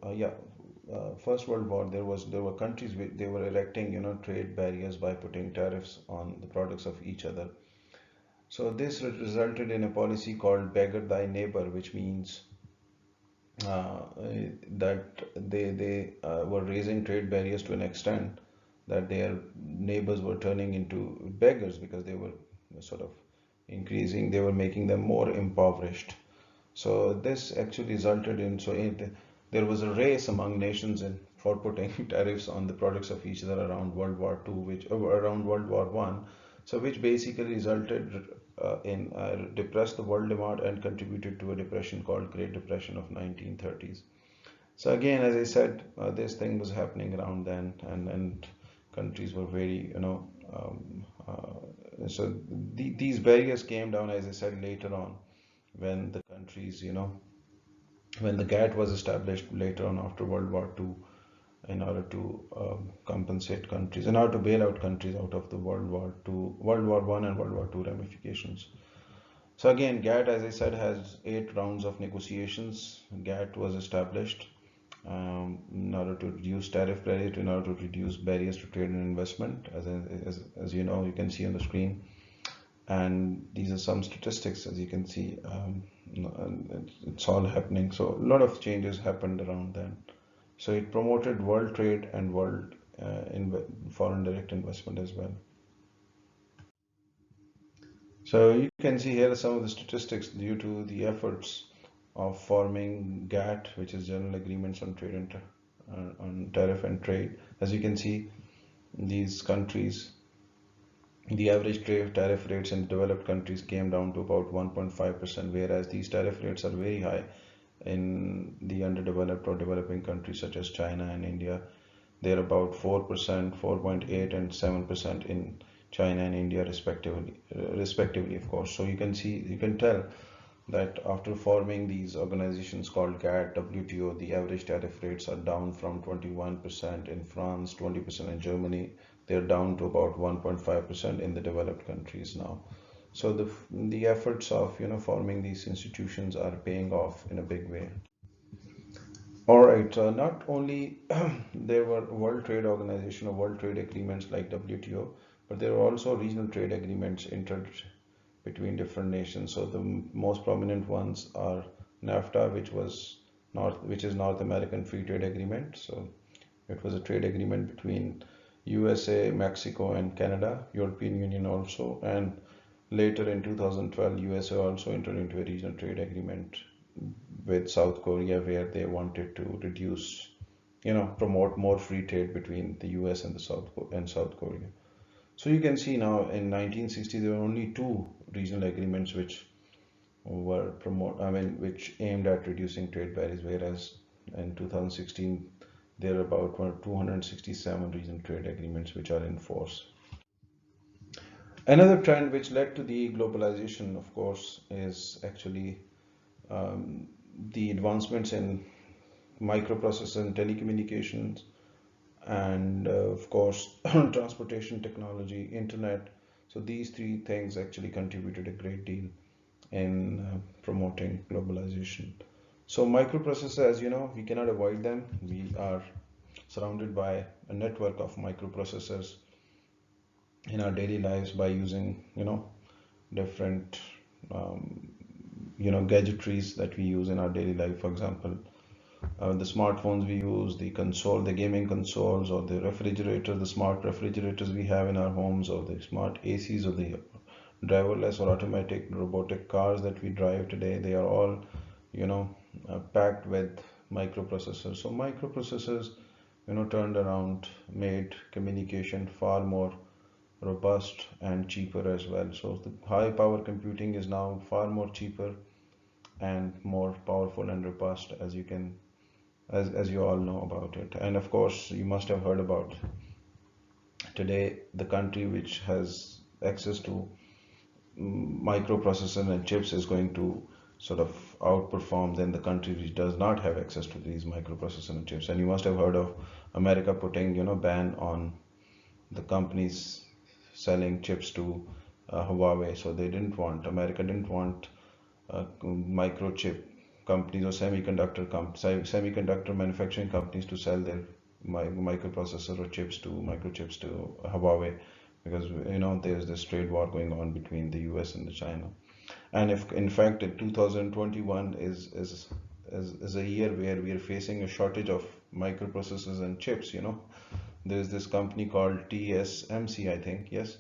First World War, there were countries they were erecting trade barriers by putting tariffs on the products of each other. So this resulted in a policy called beggar thy neighbor, which means uh, that they were raising trade barriers to an extent that their neighbors were turning into beggars because they were sort of they were making them more impoverished. So this actually resulted in there was a race among nations for putting tariffs on the products of each other around World War II, around World War One, so which basically resulted in depressed the world demand and contributed to a depression called Great Depression of 1930s. So again, as I said, this thing was happening around then, and countries were very, these barriers came down, as I said, later on when the countries, when the GATT was established later on after World War II in order to compensate countries, in order to bail out countries out of the World War One and World War II ramifications. So again, GATT, as I said, has 8 rounds of negotiations. GATT was established in order to reduce tariff barriers, in order to reduce barriers to trade and investment, as you know, you can see on the screen. And these are some statistics, as you can see. It's all happening. So a lot of changes happened around then. So it promoted world trade and world foreign direct investment as well. So you can see here some of the statistics due to the efforts of forming GATT, which is General Agreements on Trade and on Tariff and Trade. As you can see, these countries, the average trade tariff rates in developed countries came down to about 1.5%, whereas these tariff rates are very high in the underdeveloped or developing countries such as China and India. They're about 4%, 4.8, and 7% in China and India respectively, of course. So you can tell that after forming these organizations called GATT, WTO, the average tariff rates are down from 21% in France, 20% in Germany. They're down to about 1.5% in the developed countries now. So the efforts of forming these institutions are paying off in a big way. All right. Not only there were World Trade Organization or World Trade Agreements like WTO, but there were also regional trade agreements entered between different nations. So the most prominent ones are NAFTA, which is North American Free Trade Agreement. So it was a trade agreement between USA, Mexico, and Canada, European Union also, and later in 2012, USA also entered into a regional trade agreement with South Korea where they wanted to reduce, promote more free trade between the US and South Korea. So you can see now in 1960 there were only 2 regional agreements which which aimed at reducing trade barriers, whereas in 2016 there are about 267 regional trade agreements which are in force. Another trend which led to the globalization, of course, is actually the advancements in microprocessors and telecommunications, and of course transportation technology, internet. So these 3 things actually contributed a great deal in promoting globalization. So microprocessors, as you know, we cannot avoid them. We are surrounded by a network of microprocessors in our daily lives by using different gadgetries that we use in our daily life. For example, the smartphones we use, the gaming consoles, or the smart refrigerators we have in our homes, or the smart ACs, or the driverless or automatic robotic cars that we drive today. They are all, packed with microprocessors. So microprocessors, turned around, made communication far more robust and cheaper as well. So the high power computing is now far more cheaper and more powerful and robust, as you can as you all know about it. And of course, you must have heard about today the country which has access to microprocessor and chips is going to sort of outperform than the country which does not have access to these microprocessor and chips. And you must have heard of America putting, ban on the companies selling chips to Huawei. So America didn't want microchip companies or semiconductor manufacturing companies to sell their microprocessor or microchips to Huawei, because there's this trade war going on between the US and the China. And if in fact in 2021 is a year where we are facing a shortage of microprocessors and chips. There's this company called TSMC, I think, yes,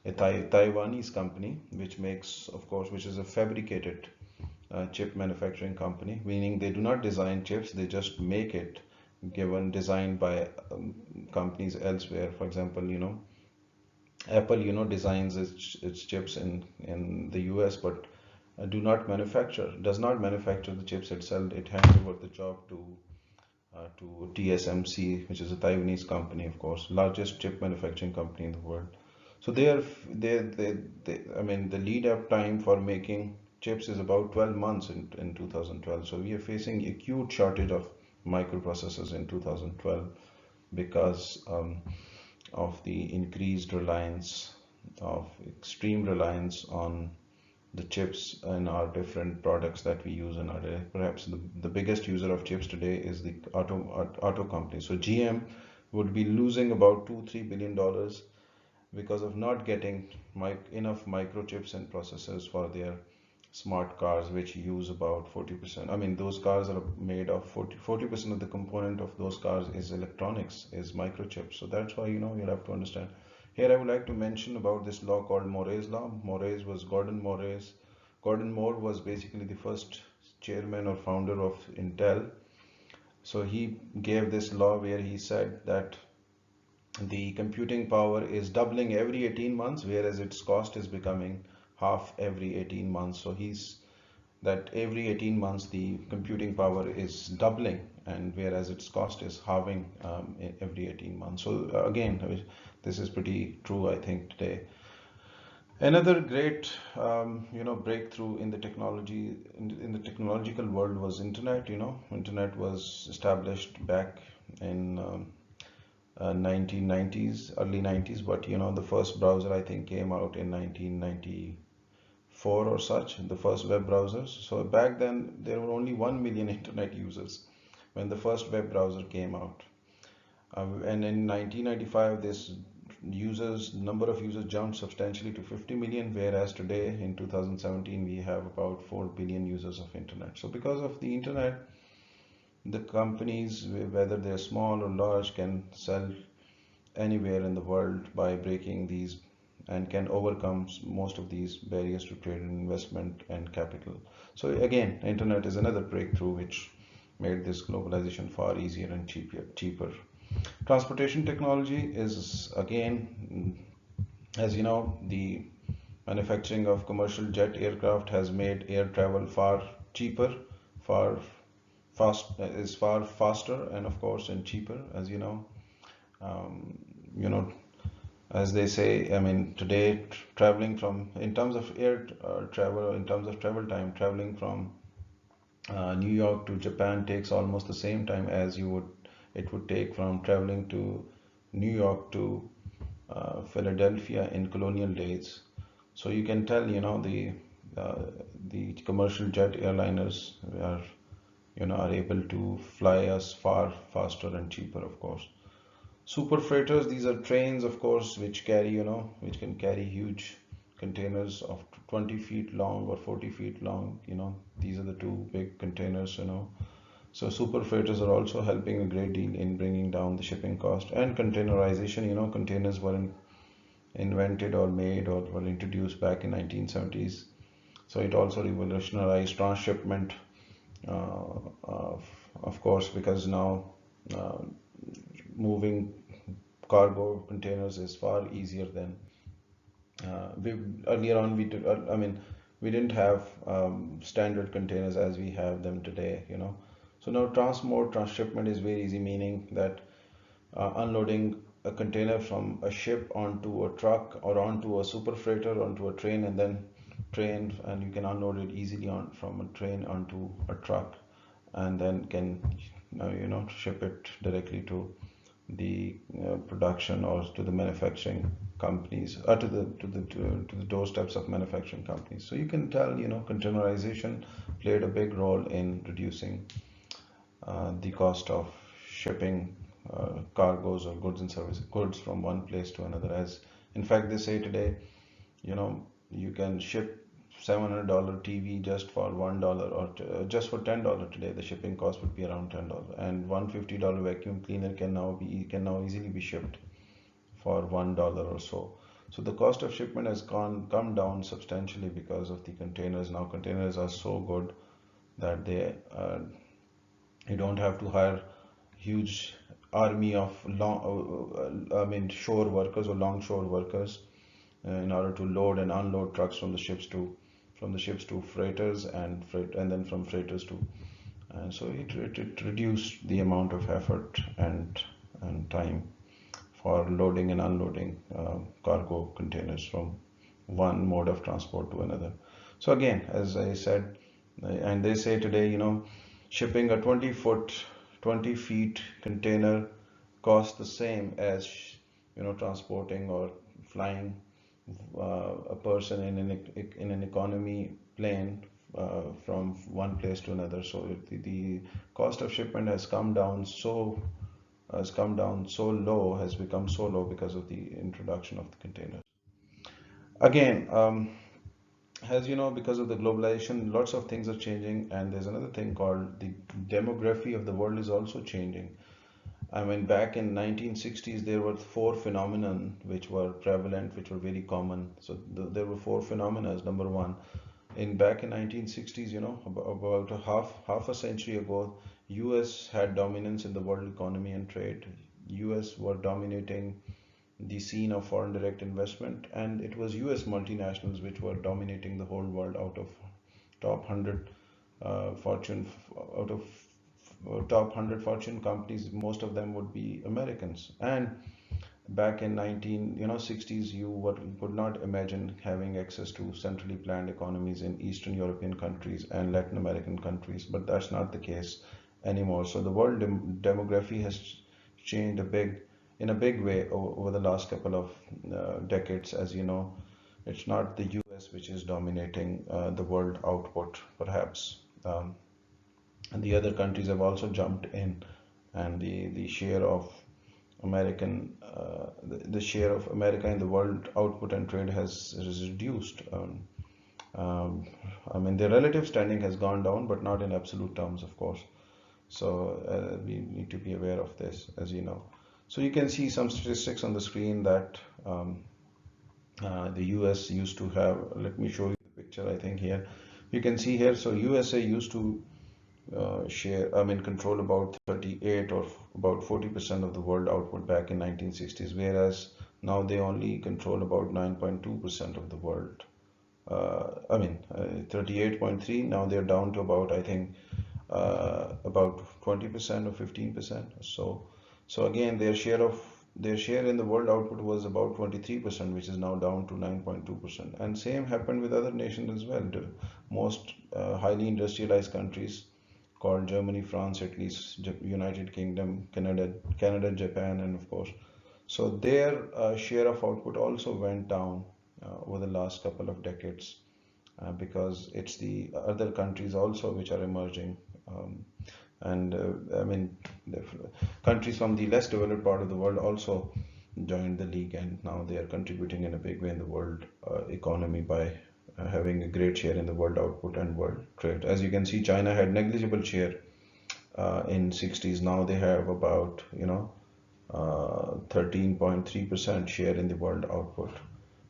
a Taiwanese company which is a fabricated chip manufacturing company, meaning they do not design chips, they just make it given designed by companies elsewhere. For example, Apple, designs its chips in the US, but does not manufacture the chips itself. It hands over the job to TSMC, which is a Taiwanese company, of course, largest chip manufacturing company in the world. So I mean, the lead up time for making chips is about 12 months in 2012. So we are facing acute shortage of microprocessors in 2012 because of the extreme reliance on the chips in our different products that we use in our day. Perhaps the biggest user of chips today is the auto company. So GM would be losing about $2-3 billion because of not getting enough microchips and processors for their smart cars, which use about 40%. I mean, those cars are made of 40% of the component of those cars is electronics, is microchips. So that's why, you have to understand. Here I would like to mention about this law called More's law. Gordon Moore was basically the first chairman or founder of Intel. So he gave this law where he said that the computing power is doubling every 18 months, whereas its cost is becoming half every 18 months. So that every 18 months the computing power is doubling, and whereas its cost is halving every 18 months. So again, this is pretty true, I think, today. Another great breakthrough in the technological world was internet. Internet was established back in 1990s, early 90s, but the first browser I think came out in 1994 or such, the first web browsers. So back then there were only 1 million internet users when the first web browser came out. And in 1995 this number of users jumped substantially to 50 million, whereas today in 2017 we have about 4 billion users of internet. So because of the internet, the companies, whether they're small or large, can sell anywhere in the world by breaking these, and can overcome most of these barriers to trade and investment and capital. So again, internet is another breakthrough which made this globalization far easier and cheaper. Transportation technology is, again, as you know, the manufacturing of commercial jet aircraft has made air travel far cheaper, far faster, and of course and cheaper, as you know. As they say, I mean, today traveling from, in terms of air travel, in terms of travel time, traveling from New York to Japan takes almost the same time as it would take from traveling to New York to Philadelphia in colonial days. So you can tell, the commercial jet airliners are able to fly us far faster and cheaper, of course. Super freighters, these are trains, of course, which can carry huge containers of 20 feet long or 40 feet long. These are the two big containers. So super freighters are also helping a great deal in bringing down the shipping cost. And containerization, containers were invented or made or were introduced back in 1970s. So it also revolutionized transshipment, of course, because now moving cargo containers is far easier than earlier on. We didn't have standard containers as we have them today. So now transshipment is very easy, meaning that unloading a container from a ship onto a truck or onto a super freighter onto a train, and then and you can unload it easily from a train onto a truck, and then can ship it directly to the production or to the manufacturing companies, or to the doorsteps of manufacturing companies. So you can tell, containerization played a big role in reducing the cost of shipping cargoes or goods and services, goods from one place to another. As in fact, they say today, you can ship $700 TV just for $1, or just for $10 today. The shipping cost would be around $10, and $150 vacuum cleaner can now easily be shipped for $1 or so. So the cost of shipment has come down substantially because of the containers. Now containers are so good that you don't have to hire huge army of shore workers or longshore workers in order to load and unload trucks from the ships to freighters, and then from freighters to, and so it reduced the amount of effort and time for loading and unloading cargo containers from one mode of transport to another. So again, as I said, and they say today, shipping a 20 feet container costs the same as transporting or flying a person in an economy plane from one place to another. So the cost of shipment has come down so low, has become so low because of the introduction of the container. Again, as you know, because of the globalization, lots of things are changing, and there's another thing called the demography of the world is also changing. I mean, back in 1960s, there were four phenomena which were prevalent, which were very common. So there were four phenomena. Number one, back in 1960s, about half a century ago, U.S. had dominance in the world economy and trade. U.S. were dominating the scene of foreign direct investment, and it was U.S. multinationals which were dominating the whole world. Out of top 100 Fortune, out of top 100 Fortune companies, most of them would be Americans. And back in 1960s, you could not imagine having access to centrally planned economies in Eastern European countries and Latin American countries, but that's not the case anymore. So the world demography has changed in a big way over the last couple of decades. As you know, it's not the US which is dominating the world output, perhaps. And the other countries have also jumped in, and the share of the share of America in the world output and trade has reduced. I mean, the relative standing has gone down, but not in absolute terms, of course. So we need to be aware of this, as you know. So you can see some statistics on the screen that the US used to have. Let me show you the picture. I think here you can see here. So USA used to control about 38 or about 40% of the world output back in 1960s, whereas now they only control about 9.2% of the world. 38.3. Now they're down to about, I think, about 20% or 15%. So again, their share in the world output was about 23%, which is now down to 9.2%. And same happened with other nations as well. The most highly industrialized countries, called Germany, France, Italy, United Kingdom, Canada, Japan, and of course. So their share of output also went down over the last couple of decades because it's the other countries also which are emerging. The countries from the less developed part of the world also joined the league, and now they are contributing in a big way in the world economy by having a great share in the world output and world trade. As you can see, China had negligible share in 60s. Now they have about 13.3% share in the world output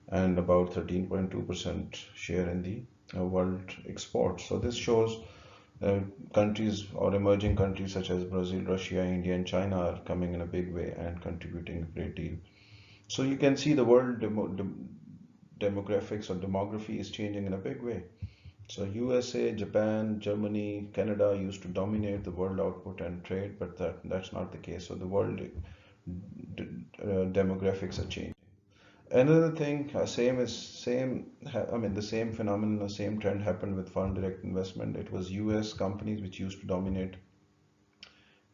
and about 13.2% share in the world export. So this shows countries or emerging countries such as Brazil, Russia, India, and China are coming in a big way and contributing a great deal. So you can see the world demographics or demography is changing in a big way. So USA, Japan, Germany, Canada used to dominate the world output and trade, but that's not the case. So the world demographics are changing. Another thing, I mean, the same phenomenon, the same trend happened with foreign direct investment. It was US companies which used to dominate,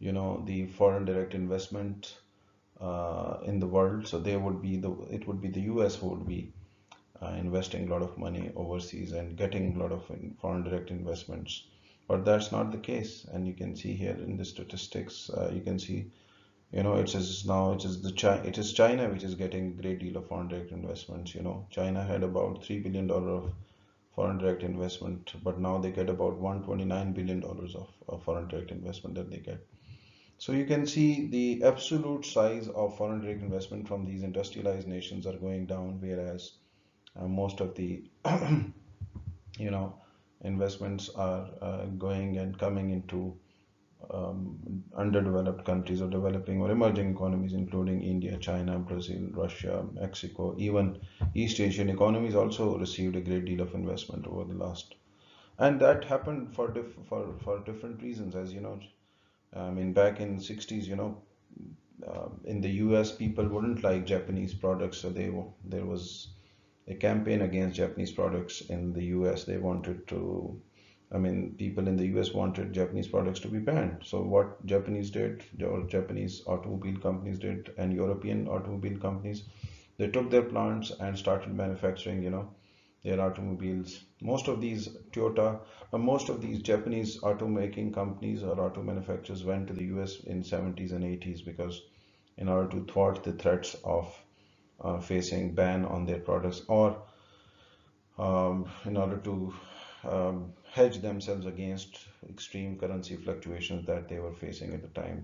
the foreign direct investment in the world. So it would be the US who would be investing a lot of money overseas and getting a lot of foreign direct investments. But that's not the case. And you can see here in the statistics, you can see, it says now it is China which is getting a great deal of foreign direct investments. China had about $3 billion of foreign direct investment, but now they get about $129 billion of foreign direct investment that they get. So you can see the absolute size of foreign direct investment from these industrialized nations are going down, whereas most of the you know investments are going and coming into underdeveloped countries or developing or emerging economies, including India, China, Brazil, Russia, Mexico. Even East Asian economies also received a great deal of investment over the last, and that happened for different reasons. As you know, I mean, back in the 60s, in the US, people wouldn't like Japanese products, so there was a campaign against Japanese products in the US. They wanted to, I mean, people in the US wanted Japanese products to be banned. So what Japanese did, or Japanese automobile companies did, and European automobile companies, they took their plants and started manufacturing, their automobiles. Most of these most of these Japanese automaking companies or auto manufacturers went to the US in 70s and 80s because in order to thwart the threats of facing ban on their products, or in order to hedge themselves against extreme currency fluctuations that they were facing at the time,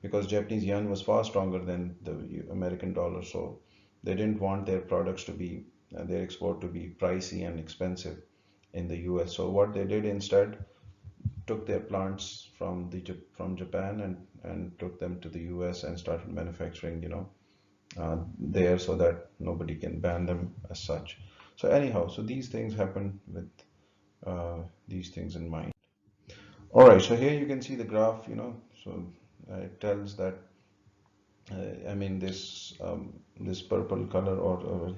because Japanese yen was far stronger than the American dollar, so they didn't want their products to be their export to be pricey and expensive in the US. So what they did instead, took their plants from Japan and took them to the US and started manufacturing, there, so that nobody can ban them as such. So anyhow, so these things happen with these things in mind. All right, so here you can see the graph, so it tells that, I mean, this purple color, or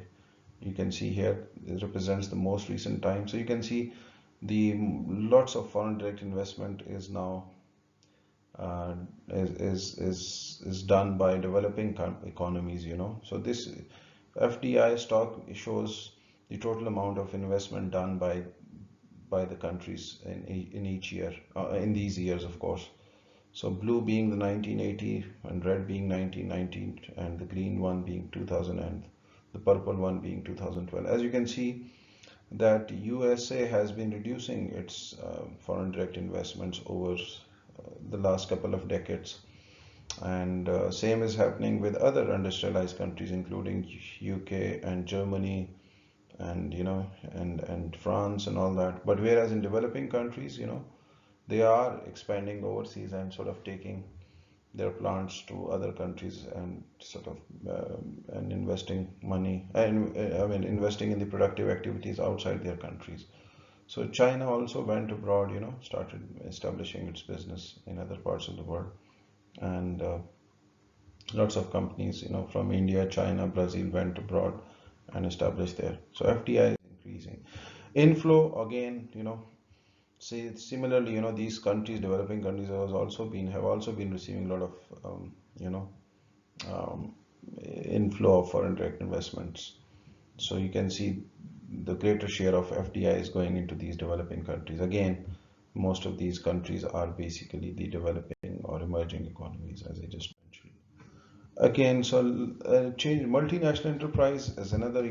you can see here, it represents the most recent time. So you can see the lots of foreign direct investment is now uh, is done by developing economies, So this FDI stock shows the total amount of investment done by the countries in each year, in these years, of course. So blue being the 1980, and red being 1990, and the green one being 2000, and the purple one being 2012. As you can see, that USA has been reducing its foreign direct investments over the last couple of decades, and same is happening with other industrialized countries, including UK and Germany, and and France and all that. But whereas in developing countries, they are expanding overseas and sort of taking their plants to other countries and sort of and investing money, and I mean, investing in the productive activities outside their countries. So China also went abroad, started establishing its business in other parts of the world, and lots of companies, from India, China, Brazil went abroad and established there. So FDI is increasing. Inflow again, see, similarly, these countries, developing countries, have also been receiving a lot of you know um, inflow of foreign direct investments. So you can see the greater share of FDI is going into these developing countries. Again, most of these countries are basically the developing or emerging economies, as I just mentioned. Again, so change multinational enterprise is another,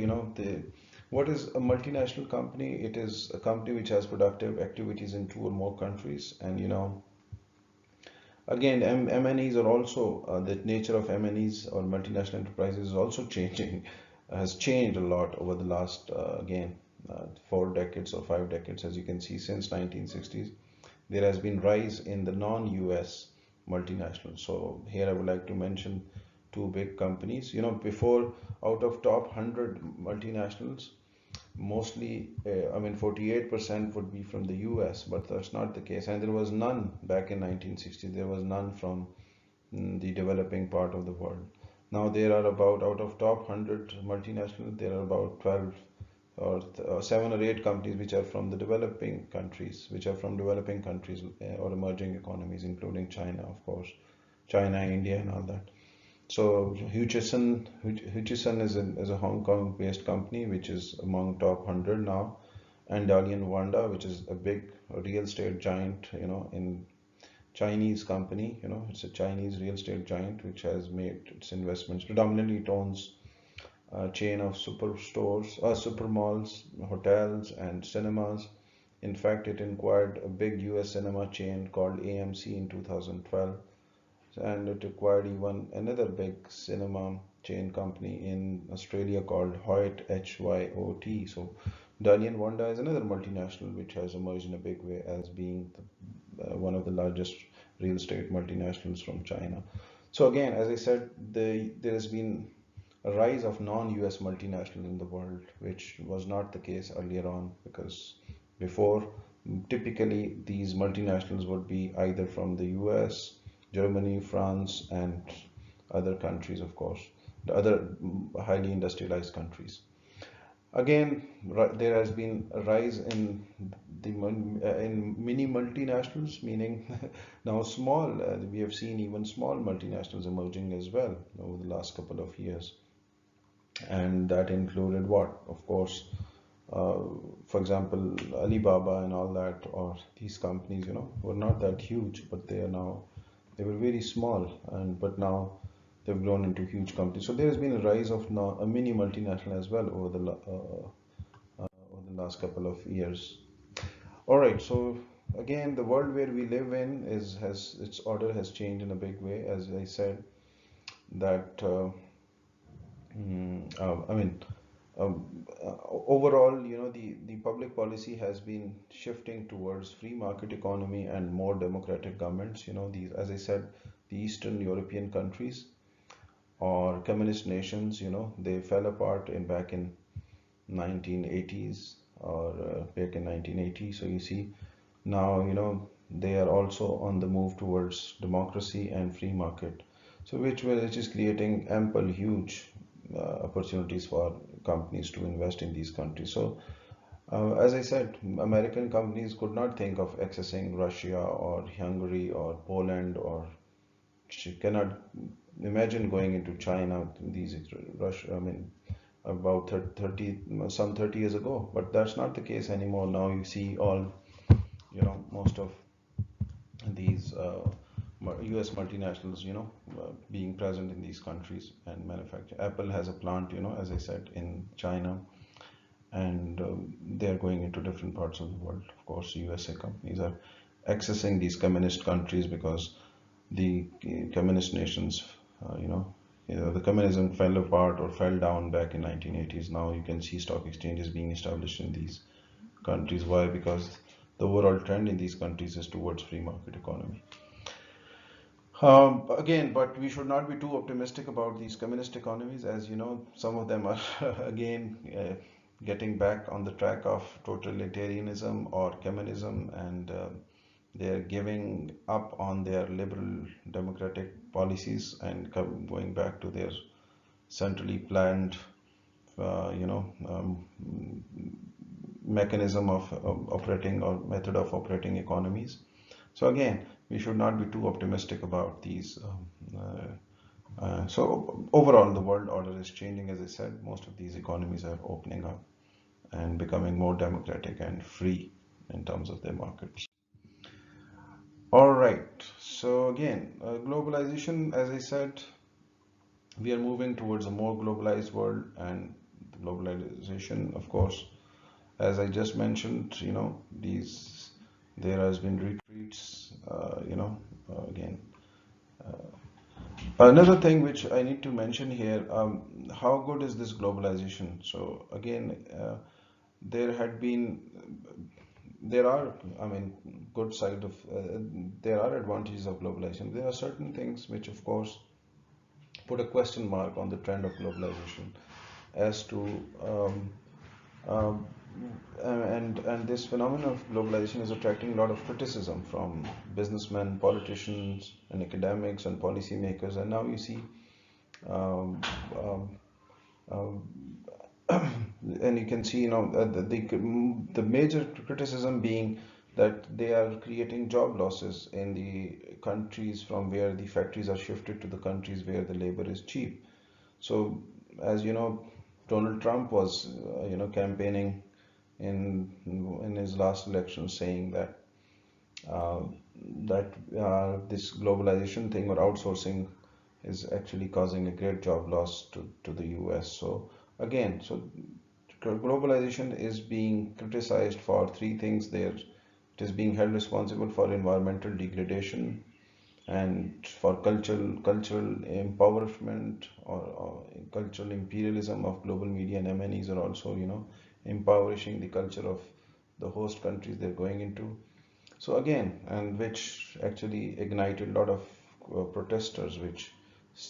what is a multinational company? It is a company which has productive activities in two or more countries, and again, MNEs are also the nature of MNEs or multinational enterprises is also changing, has changed a lot over the last again 4 decades or 5 decades. As you can see, since 1960s, there has been rise in the non-US multinationals. So here I would like to mention two big companies. Before, out of top 100 multinationals, mostly, I mean, 48% would be from the US, but that's not the case. And there was none back in 1960. There was none from the developing part of the world. Now there are about, out of top 100 multinationals, there are about 12 or 7 or 8 companies which are from the developing countries, or emerging economies, including China, of course, China, India, and all that. So Hutchison is a Hong Kong-based company which is among top 100 now, and Dalian Wanda, which is a big real estate giant, in Chinese company, it's a Chinese real estate giant which has made its investments. Predominantly, it owns a chain of superstores, super malls, hotels, and cinemas. In fact, it acquired a big US cinema chain called AMC in 2012, and it acquired even another big cinema chain company in Australia called Hoyt, HYOT. So Dalian Wanda is another multinational which has emerged in a big way as being one of the largest real estate multinationals from China. So again, as I said, there has been a rise of non-US multinationals in the world, which was not the case earlier on, because before, typically these multinationals would be either from the US, Germany, France, and other countries, of course, the other highly industrialized countries. Again, there has been a rise in in mini multinationals, meaning now small. We have seen even small multinationals emerging as well over the last couple of years, and that included what? Of course, for example, Alibaba and all that, or these companies, were not that huge, but they were very small, but now they've grown into huge companies. So there has been a rise of now a mini multinational as well over the last couple of years. All right, so again, the world where we live in has its order has changed in a big way, as I said, that I mean, overall, the public policy has been shifting towards free market economy and more democratic governments. These, as I said, the Eastern European countries or communist nations, they fell apart back in 1980s or back in 1980. So you see, now, they are also on the move towards democracy and free market. So which is creating ample, huge opportunities for companies to invest in these countries. So, as I said, American companies could not think of accessing Russia or Hungary or Poland, or cannot imagine going into China. These Russia, I mean, about 30 years ago, but that's not the case anymore. Now you see most of these US multinationals, being present in these countries and manufacture. Apple has a plant, as I said, in China, and they're going into different parts of the world. Of course, USA companies are accessing these communist countries because the communist nations, the communism fell apart or fell down back in 1980s. Now you can see stock exchanges being established in these countries. Why? Because the overall trend in these countries is towards free market economy. Again, but we should not be too optimistic about these communist economies, as some of them are again getting back on the track of totalitarianism or communism, and they're giving up on their liberal democratic policies and going back to their centrally planned, mechanism of operating or method of operating economies. So again, we should not be too optimistic about these. So overall, the world order is changing. As I said, most of these economies are opening up and becoming more democratic and free in terms of their markets. All right. So again, globalization, as I said, we are moving towards a more globalized world, and the globalization, of course, as I just mentioned, there has been retreats, again. Another thing which I need to mention here, how good is this globalization? So again, there are, I mean, good side of, there are advantages of globalization. There are certain things which, of course, put a question mark on the trend of globalization as to Um, and this phenomenon of globalization is attracting a lot of criticism from businessmen, politicians, and academics and policymakers. And now you see, um, um, um, and you can see, the major criticism being that they are creating job losses in the countries from where the factories are shifted to the countries where the labor is cheap. So, as you know, Donald Trump was, campaigning in his last election, saying uh, that this globalization thing or outsourcing is actually causing a great job loss to the US. So again, globalization is being criticized for three things there. It is being held responsible for environmental degradation and for cultural empowerment, or cultural imperialism of global media and MNEs are also, empowering the culture of the host countries they're going into. So again, and which actually ignited a lot of protesters, which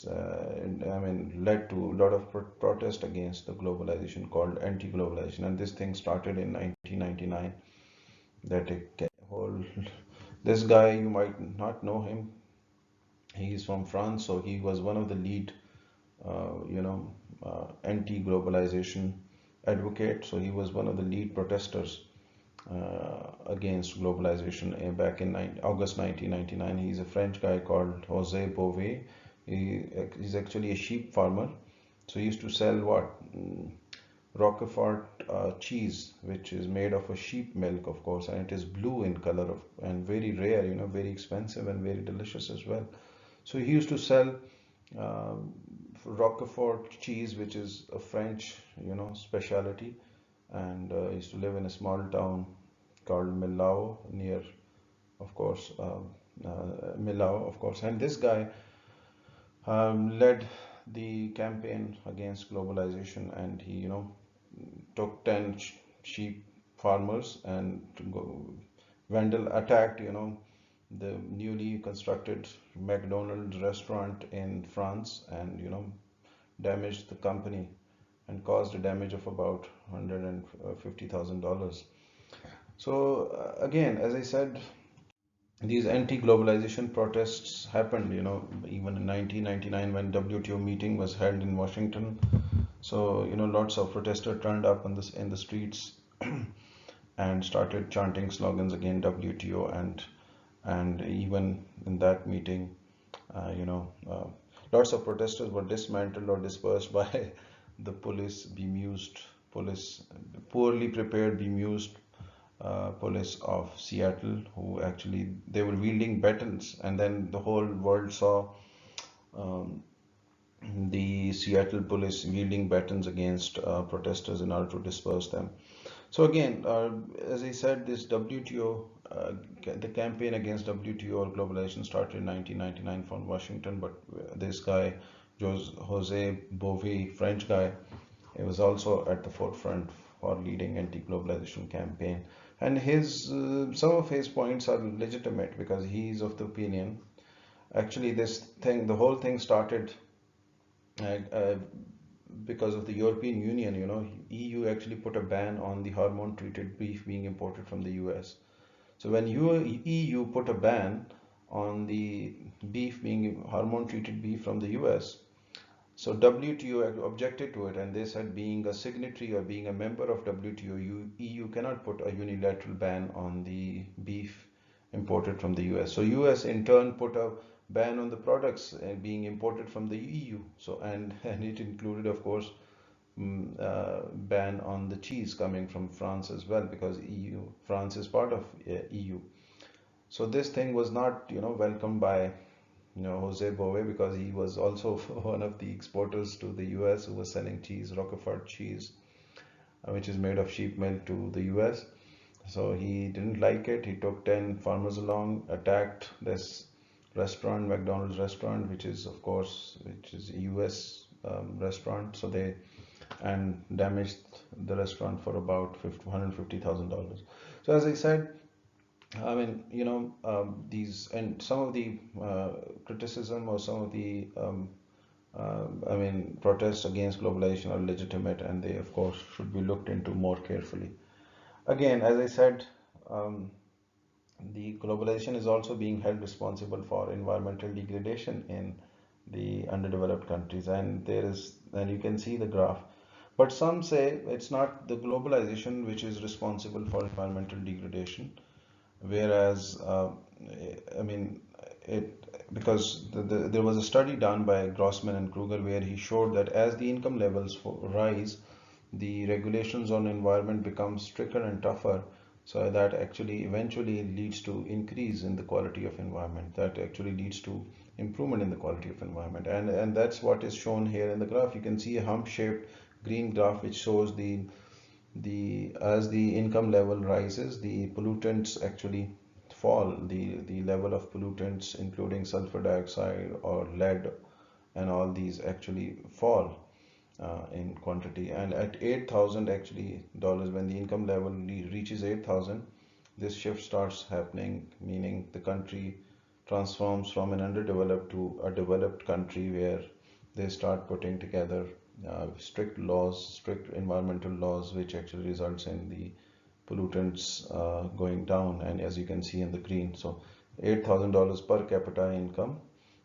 led to a lot of protest against the globalization called anti-globalization. And this thing started in 1999. That a whole this guy, you might not know him. He is from France, so he was one of the lead, anti-globalization advocate. So he was one of the lead protesters against globalization back in August 1999. He's a French guy called Jose Bové. He's actually a sheep farmer. So he used to sell what? Roquefort cheese, which is made of a sheep milk, of course, and it is blue in color and very rare, very expensive and very delicious as well. So he used to sell uh, Roquefort cheese, which is a French, specialty, and he used to live in a small town called Millau near, of course, Millau, of course. And this guy led the campaign against globalization, and he, took 10 sheep farmers and vandal attacked, the newly constructed McDonald's restaurant in France, and, damaged the company and caused a damage of about $150,000. So again, as I said, these anti-globalization protests happened, even in 1999 when WTO meeting was held in Washington. So, lots of protesters turned up on this in the streets and started chanting slogans against WTO, and even in that meeting, uh, you know, uh, lots of protesters were dismantled or dispersed by the police, poorly prepared, bemused police of Seattle, who actually they were wielding batons, and then the whole world saw um, the Seattle police wielding batons against protesters in order to disperse them. So again, as I said, this WTO, the campaign against WTO or globalization started in 1999 from Washington, but this guy, Jose Bové, French guy, he was also at the forefront for leading anti-globalization campaign. And his some of his points are legitimate because he is of the opinion. Actually, the whole thing started uh, uh, because of the European Union. EU actually put a ban on the hormone-treated beef being imported from the US. So when EU put a ban on the beef being hormone-treated beef from the US, so WTO objected to it, and they said being a signatory or being a member of WTO, EU cannot put a unilateral ban on the beef imported from the US. So US in turn put a ban on the products being imported from the EU. So and it included, of course, ban on the cheese coming from France as well, because France is part of EU. So this thing was not, welcomed by, Jose Bove, because he was also one of the exporters to the US who was selling cheese, Roquefort cheese, which is made of sheep milk to the US. So he didn't like it. He took 10 farmers along, attacked this restaurant, McDonald's restaurant, which is a US restaurant. So they and damaged the restaurant for about $150,000. So as I said, I mean, these and some of the criticism or some of the I mean, protests against globalization are legitimate and they, of course, should be looked into more carefully. Again, as I said, um, the globalization is also being held responsible for environmental degradation in the underdeveloped countries, and you can see the graph. But some say it's not the globalization which is responsible for environmental degradation, whereas I mean because there was a study done by Grossman and Kruger where he showed that as the income levels rise, the regulations on environment become stricter and tougher, so that actually eventually leads to increase in the quality of environment, that actually leads to improvement in the quality of environment, and that's what is shown here in the graph. You can see a hump shaped green graph which shows the as the income level rises, the pollutants actually fall. The level of pollutants, including sulfur dioxide or lead, and all these actually fall in quantity. And at 8,000 actually dollars, when the income level reaches 8,000, this shift starts happening, meaning the country transforms from an underdeveloped to a developed country where they start putting together strict laws, strict environmental laws, which actually results in the pollutants going down. And as you can see in the green, so $8,000 per capita income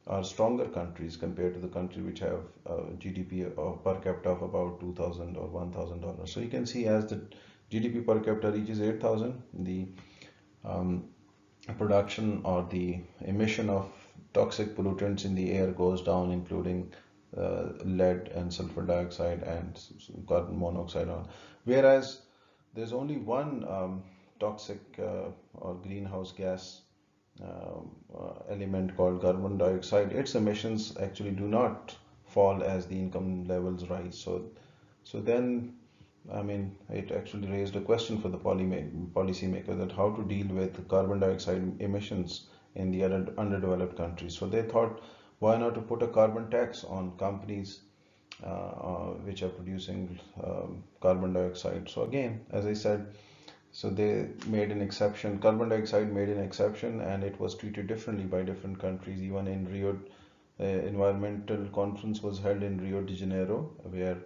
are stronger countries compared to the country which have GDP per capita of about 2,000 or $1,000. So you can see as the GDP per capita reaches 8,000, the um, production or the emission of toxic pollutants in the air goes down, including lead and sulfur dioxide and carbon monoxide. Whereas there's only one toxic or greenhouse gas element called carbon dioxide. Its emissions actually do not fall as the income levels rise. So then, I mean, it actually raised a question for the policymaker that how to deal with carbon dioxide emissions in the underdeveloped countries. So they thought, why not to put a carbon tax on companies which are producing carbon dioxide. So again, as I said, so they made an exception. Carbon dioxide made an exception, and it was treated differently by different countries. Even in Rio, environmental conference was held in Rio de Janeiro, where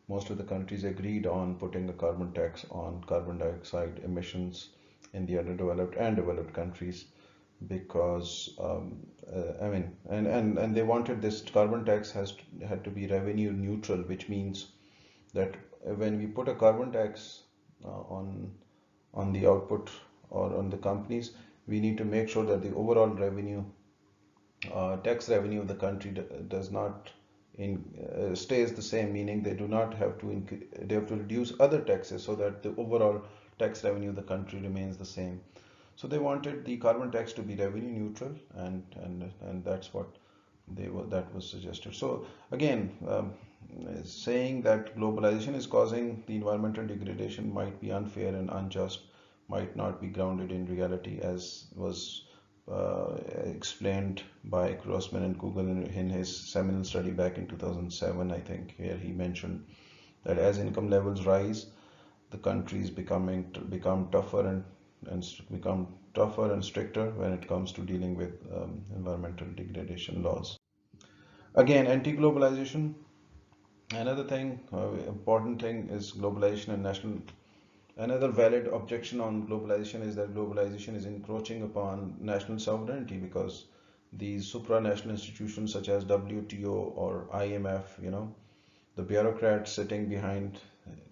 most of the countries agreed on putting a carbon tax on carbon dioxide emissions in the underdeveloped and developed countries, because I mean, and they wanted this carbon tax had to be revenue neutral, which means that when we put a carbon tax on the output or on the companies, we need to make sure that the overall revenue, tax revenue of the country does not stays the same, meaning they do not have to they have to reduce other taxes so that the overall tax revenue of the country remains the same. So they wanted the carbon tax to be revenue neutral, and that's what that was suggested. So again, saying that globalization is causing the environmental degradation might be unfair and unjust, might not be grounded in reality, as was explained by Grossman and Kugel in his seminal study back in 2007, I think, where he mentioned that as income levels rise, the countries become tougher and become tougher and stricter when it comes to dealing with environmental degradation laws. Again, anti-globalization. Another thing, important thing is globalization and national. Another valid objection on globalization is that globalization is encroaching upon national sovereignty, because these supranational institutions such as WTO or IMF, the bureaucrats sitting behind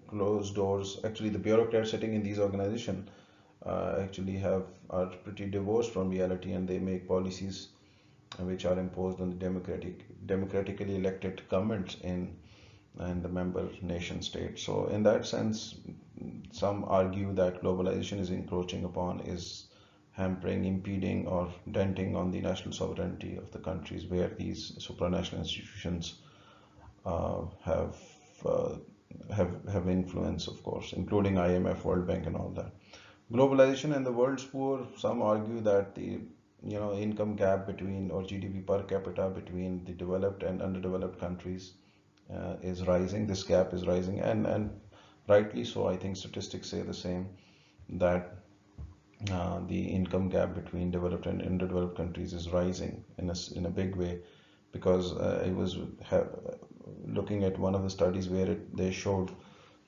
closed doors, actually the bureaucrats sitting in these organizations actually are pretty divorced from reality, and they make policies which are imposed on the democratically elected governments in the member nation states. So in that sense, some argue that globalization is encroaching upon, is hampering, impeding, or denting on the national sovereignty of the countries where these supranational institutions have have influence, of course, including IMF, World Bank, and all that. Globalization and the world's poor. Some argue that the income gap between, or GDP per capita between, the developed and underdeveloped countries is rising. This gap is rising, and rightly so. I think statistics say the same, that the income gap between developed and underdeveloped countries is rising in a big way, because I was looking at one of the studies where they showed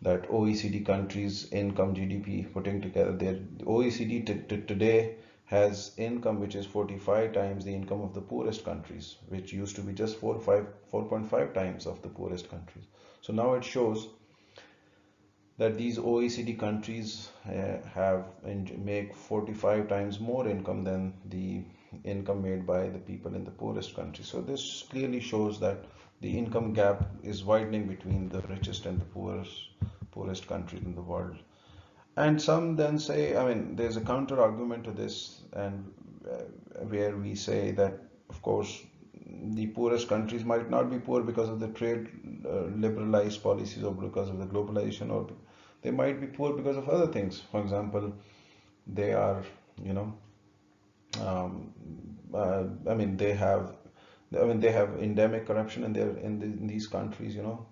that OECD countries income GDP putting together, their OECD today has income which is 45 times the income of the poorest countries, which used to be just 4.5 times of the poorest countries. So now it shows that these OECD countries have and make 45 times more income than the income made by the people in the poorest countries. So this clearly shows that the income gap is widening between the richest and the poorest countries in the world. And some then say, I mean, there's a counter argument to this, and where we say that, of course, the poorest countries might not be poor because of the trade liberalized policies or because of the globalization, or they might be poor because of other things. For example, they are, you know, I mean, they have endemic corruption in in these countries. You know,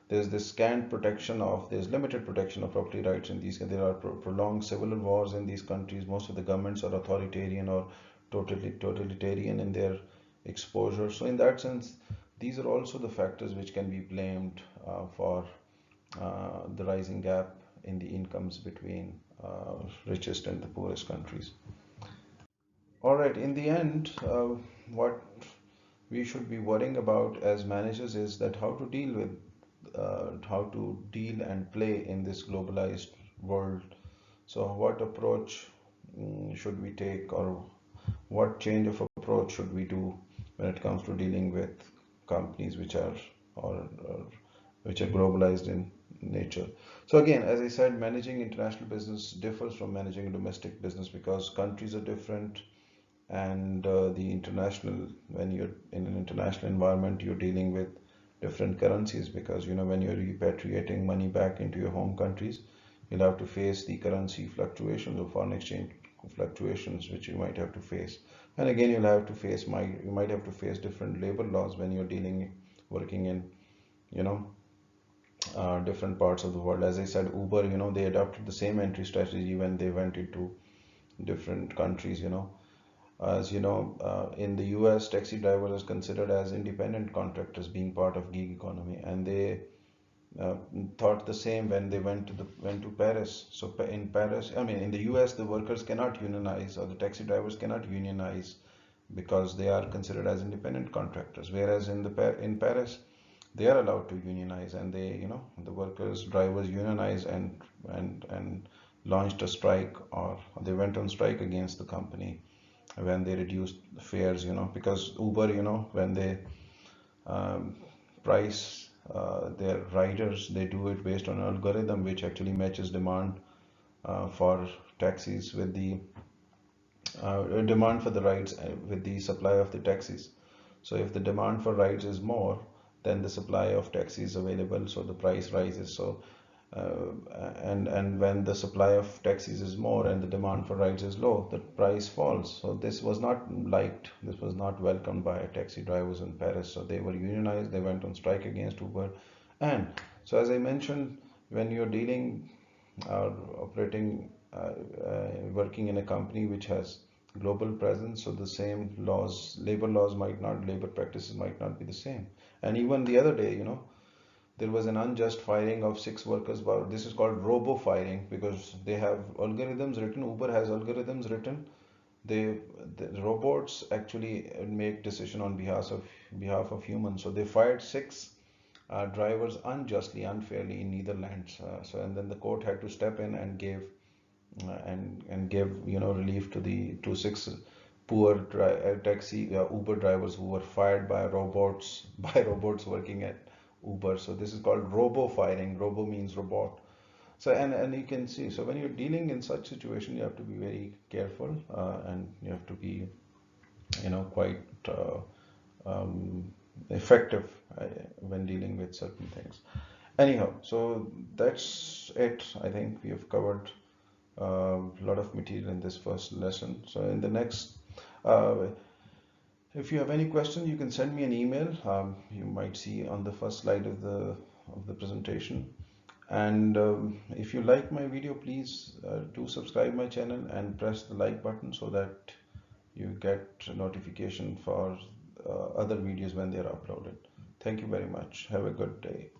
there's this scant protection of there's limited protection of property rights in these. There are prolonged civil wars in these countries. Most of the governments are authoritarian or totalitarian in their exposure. So in that sense, these are also the factors which can be blamed for the rising gap in the incomes between richest and the poorest countries. All right, in the end, what we should be worrying about as managers is that how to deal and play in this globalized world. So what approach should we take, or what change of approach should we do when it comes to dealing with companies which are or which are globalized in nature? So again, as I said, managing international business differs from managing domestic business because countries are different, and the international when you're in an international environment, you're dealing with different currencies, because when you're repatriating money back into your home countries, you'll have to face the currency fluctuations or foreign exchange fluctuations which you might have to face. And again, you might have to face different labor laws when you're working in you know different parts of the world. As I said, Uber, they adopted the same entry strategy when they went into different countries. As you know, in the US, taxi drivers are considered as independent contractors, being part of gig economy, and they uh, thought the same when they went to Paris. So in Paris, I mean, in the US, the workers cannot unionize, or the taxi drivers cannot unionize, because they are considered as independent contractors. Whereas in Paris, they are allowed to unionize, and the workers, drivers unionize and launched a strike, or they went on strike against the company when they reduced fares, because Uber, when they um, price their riders, they do it based on an algorithm which actually matches demand for taxis with the demand for the rides with the supply of the taxis. So if the demand for rides is more than the supply of taxis available, so the price rises. So and when the supply of taxis is more and the demand for rides is low, the price falls. So this was not liked. This was not welcomed by taxi drivers in Paris. So they were unionized. They went on strike against Uber. And so, as I mentioned, when you're dealing or operating, working in a company which has global presence, so the same laws, labor practices might not be the same. And even the other day, there was an unjust firing of 6 workers. This is called robo firing, because they have algorithms written. Uber has algorithms written. The robots actually make decision on behalf of humans. So they fired 6 drivers unjustly, unfairly in Netherlands. And then the court had to step in and give relief to the 6 poor taxi Uber drivers who were fired by robots by robots working at Uber. So this is called robo firing. Robo means robot. So and you can see. So when you're dealing in such situation, you have to be very careful, and you have to be quite effective when dealing with certain things. Anyhow, so that's it. I think we have covered a lot of material in this first lesson. So in the next, uh, if you have any questions, you can send me an email. You might see on the first slide of the presentation. And if you like my video, please do subscribe my channel and press the like button so that you get notification for other videos when they are uploaded. Thank you very much. Have a good day.